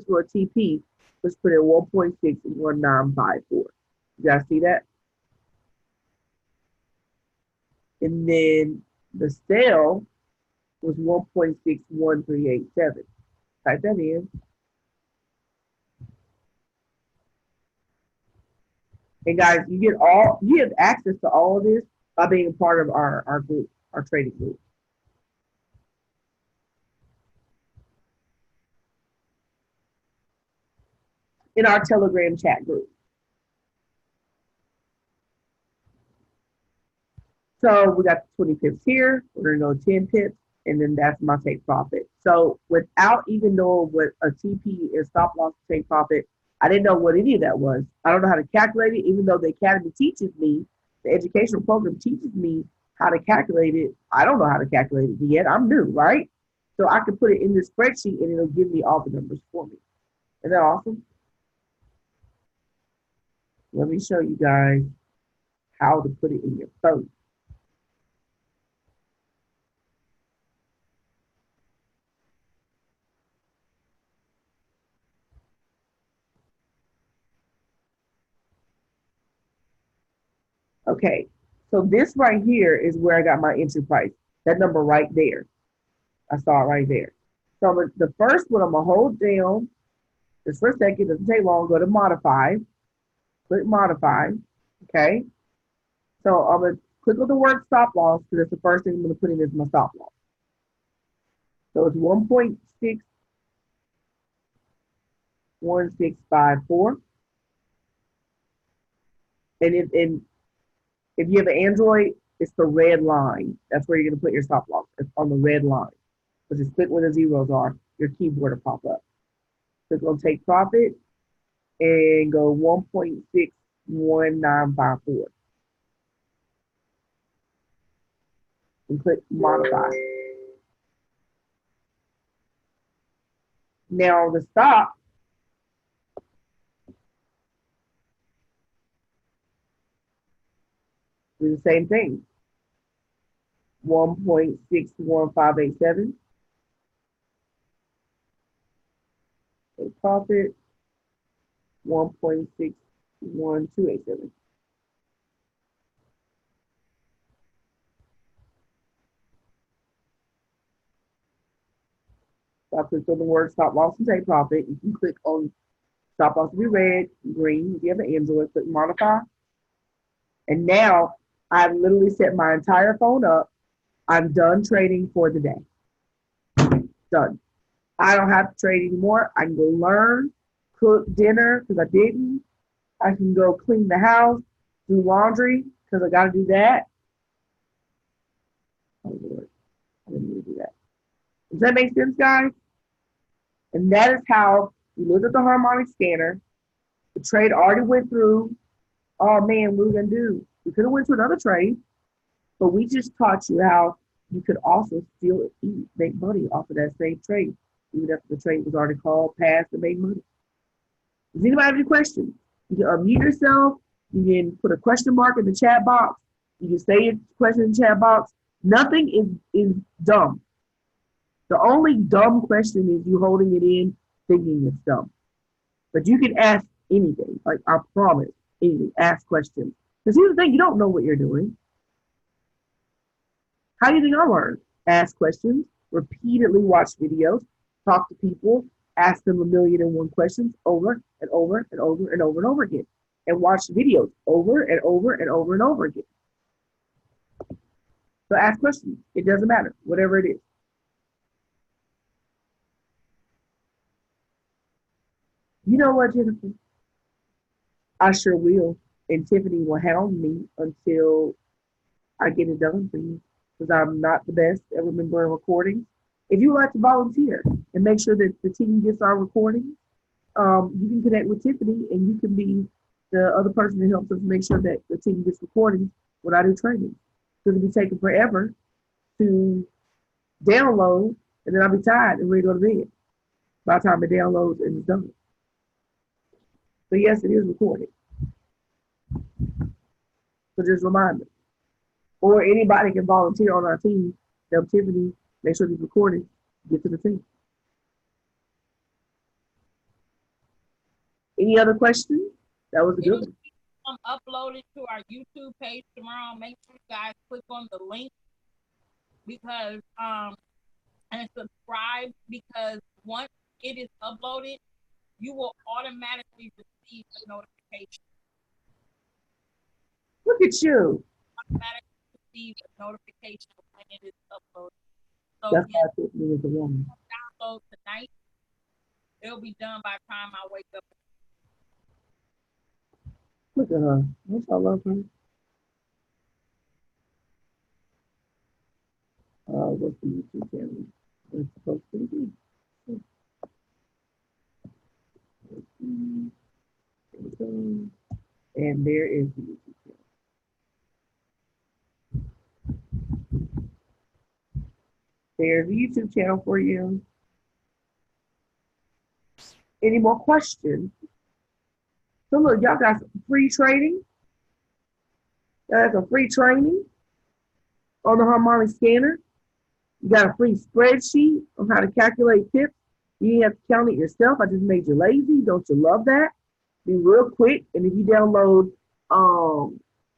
for a TP. Let's put in 1.61954. You guys see that? And then the sale was 1.61387. Type that in. And guys, you have access to all of this by being a part of our group, our trading group. In our Telegram chat group. So we got 20 pips here. We're going to go 10 pips, and then that's my take profit. So without even knowing what a TP is, stop loss, take profit, I didn't know what any of that was. I don't know how to calculate it, even though the academy teaches me, the educational program teaches me how to calculate it. I don't know how to calculate it yet. I'm new, right? So I can put it in this spreadsheet, and it'll give me all the numbers for me. Isn't that awesome? Let me show you guys how to put it in your phone. Okay, so this right here is where I got my entry price. That number right there. I saw it right there. So the first one I'm going to hold down just for a second. Doesn't take long. Go to modify. Click modify. Okay. So I'm going to click on the word stop loss because that's the first thing I'm going to put in is my stop loss. So it's 1.61654. And if you have an Android, it's the red line. That's where you're going to put your stop loss. It's on the red line. So just click where the zeros are. Your keyboard will pop up. Click on take profit and go 1.61954. And click modify. Now the stop do the same thing. 1.61587. Take profit 1.61287. So I clicked on the word stop loss and take profit. You can click on stop loss to be red, green. If you have an Android, click modify. And now I've literally set my entire phone up. I'm done trading for the day. Done. I don't have to trade anymore. I can go learn, cook dinner because I didn't. I can go clean the house, do laundry because I got to do that. Oh, Lord. I didn't need to do that. Does that make sense, guys? And that is how you look at the harmonic scanner. The trade already went through. Oh, man, what are we going to do? We could have went to another trade, but we just taught you how you could also still make money off of that same trade. even if the trade was already called, passed, and made money. Does anybody have any questions? You can unmute yourself. You can put a question mark in the chat box. You can say your question in the chat box. Nothing is dumb. The only dumb question is you holding it in, thinking it's dumb. But you can ask anything. Like, I promise, anything. Ask questions. Because here's the thing, you don't know what you're doing. How do you think I learned? Ask questions, repeatedly watch videos, talk to people, ask them 1,000,001 questions over and over and over and over and over again. And watch videos over and over and over and over again. So ask questions. It doesn't matter, whatever it is. You know what, Jennifer? I sure will. And Tiffany will hound me until I get it done for you. Because I'm not the best at remembering recordings. If you would like to volunteer and make sure that the team gets our recordings, you can connect with Tiffany and you can be the other person that helps us make sure that the team gets recordings when I do training. Because it'll be taking forever to download, and then I'll be tired and ready to go to bed by the time it downloads and it's done. So yes, it is recorded. So just remind them. Or anybody can volunteer on our team. Help Tiffany make sure these recordings get to the team. Any other questions? That was a good one. Uploaded to our YouTube page tomorrow. Make sure you guys click on the link because and subscribe, because once it is uploaded, you will automatically receive a notification. Look at you. Automatically receive a notification when it is uploaded. So that's why Tiffany is a woman. Download tonight. It'll be done by the time I wake up. Look at her. I love her. What's the YouTube channel? It's supposed to be. And there is the YouTube channel. There's the YouTube channel for you. Any more questions? So look, y'all got some free training. Y'all got some free training on the Harmonic Scanner. You got a free spreadsheet on how to calculate tips. You didn't have to count it yourself. I just made you lazy. Don't you love that? Be real quick. And if you download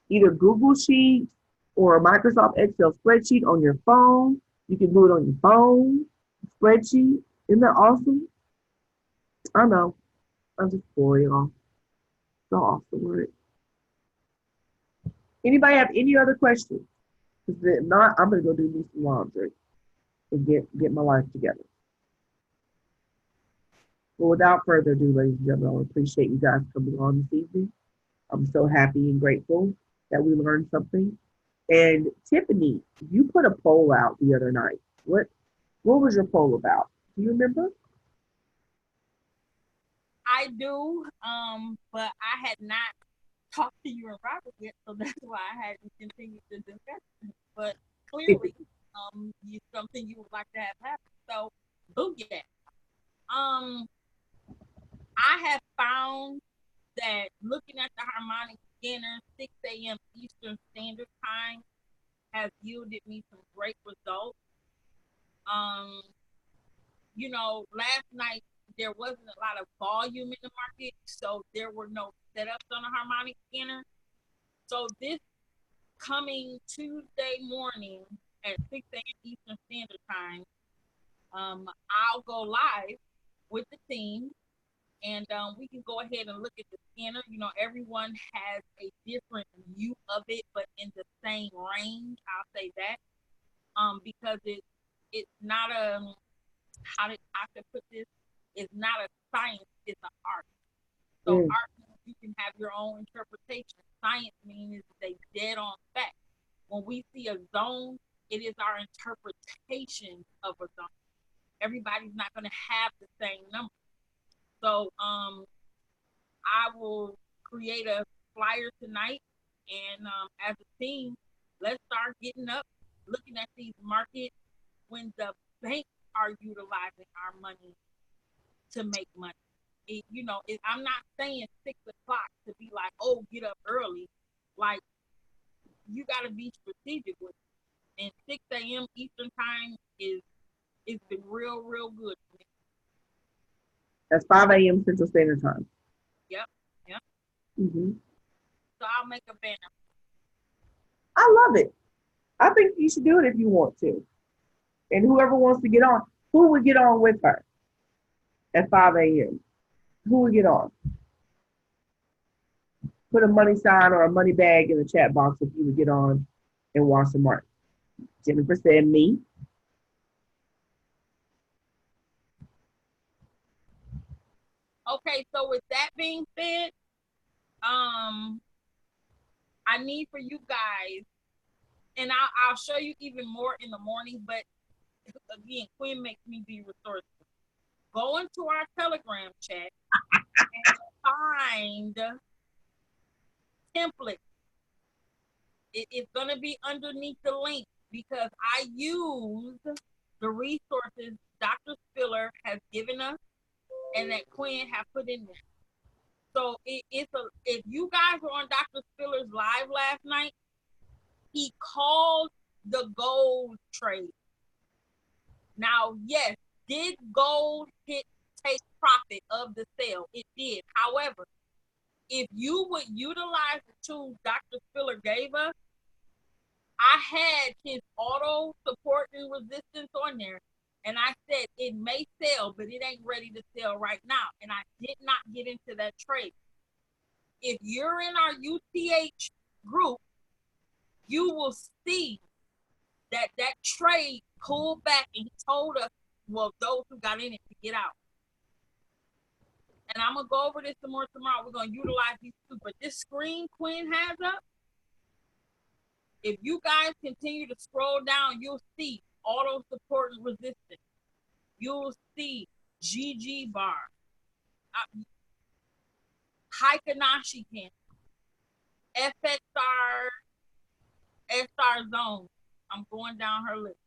either Google Sheets or a Microsoft Excel spreadsheet on your phone, you can do it on your phone spreadsheet. Isn't that awesome? I know. I'm just bored, y'all. So awesome, right? Anybody have any other questions? Because if not, I'm gonna go do me some laundry and get my life together. Well, without further ado, ladies and gentlemen, I appreciate you guys coming on this evening. I'm so happy and grateful that we learned something. And Tiffany, you put a poll out the other night. What was your poll about? Do you remember? I do, but I had not talked to you and Robert yet, so that's why I hadn't continued to discuss it. But clearly, it's something you would like to have happen. So, booyah. I have found that looking at the Harmonic Scanner, 6 a.m. Eastern Standard Time, has yielded me some great results. Last night there wasn't a lot of volume in the market, so there were no setups on the Harmonic Scanner. So this coming Tuesday morning at 6 a.m. Eastern Standard Time, I'll go live with the team, and we can go ahead and look at the scanner. Everyone has a different view of it, but in the same range. I'll say that, because it's not a how to put this. It's not a science. It's an art. So art means you can have your own interpretation. Science means they dead on fact. When we see a zone, it is our interpretation of a zone. Everybody's not going to have the same number. So I will create a flyer tonight, and as a team, let's start getting up, looking at these markets. When the banks are utilizing our money to make money. I'm not saying 6 o'clock to be like, oh, get up early. Like, you got to be strategic with it. And 6 a.m. Eastern time it's been real, real good for me. That's 5 a.m. Central Standard Time. Yep. Mm-hmm. So I'll make a banner. I love it. I think you should do it if you want to. And whoever wants to get on, who would get on with her at 5 a.m.? Who would get on? Put a money sign or a money bag in the chat box if you would get on and watch the mark. Jennifer said me. Okay, so with that being said, I need for you guys, and I'll show you even more in the morning, but again, Quinn makes me be resourceful. Go into our Telegram chat and find templates. It's going to be underneath the link because I use the resources Dr. Spiller has given us and that Quinn have put in there. So if you guys were on Dr. Spiller's live last night, he called the gold trade. Now, yes, did gold take profit of the sale? It did. However, if you would utilize the tools Dr. Spiller gave us, I had his auto support and resistance on there. And I said, it may sell, but it ain't ready to sell right now. And I did not get into that trade. If you're in our UTH group, you will see that trade pulled back and he told us, well, those who got in it to get out. And I'm going to go over this some more tomorrow. We're going to utilize these two. But this screen Quinn has up, if you guys continue to scroll down, you'll see auto support and resistance. You'll see GG bar, Heikinashi candle, FXR, SR zone. I'm going down her list.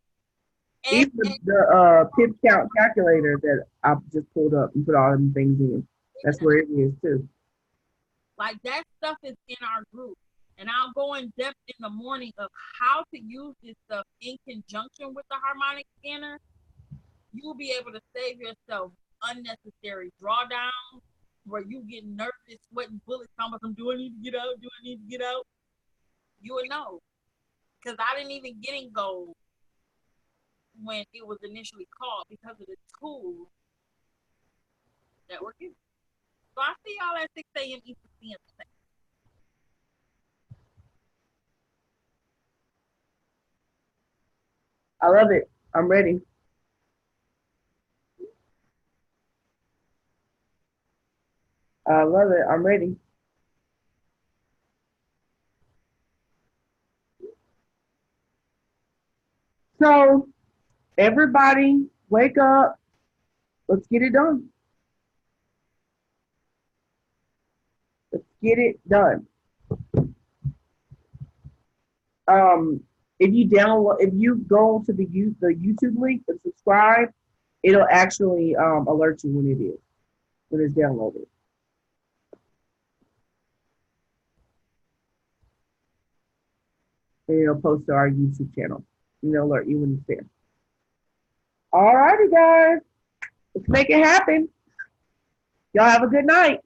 Even the pip count calculator that I just pulled up and put all them things in. That's where it is too. Like that stuff is in our group. And I'll go in depth in the morning of how to use this stuff in conjunction with the harmonic scanner. You'll be able to save yourself unnecessary drawdowns where you get nervous, sweating bullets, talking about, do I need to get out? Do I need to get out? You will know. Because I didn't even get in gold when it was initially called because of the tools that were given. So I see y'all at 6 a.m. Eastern Standard Time. I love it. I'm ready. I love it. I'm ready. So, everybody, wake up. Let's get it done. Let's get it done. If you go to the YouTube link and subscribe, it'll actually alert you when it's downloaded. And it'll post to our YouTube channel. And it'll alert you when it's there. All righty, guys. Let's make it happen. Y'all have a good night.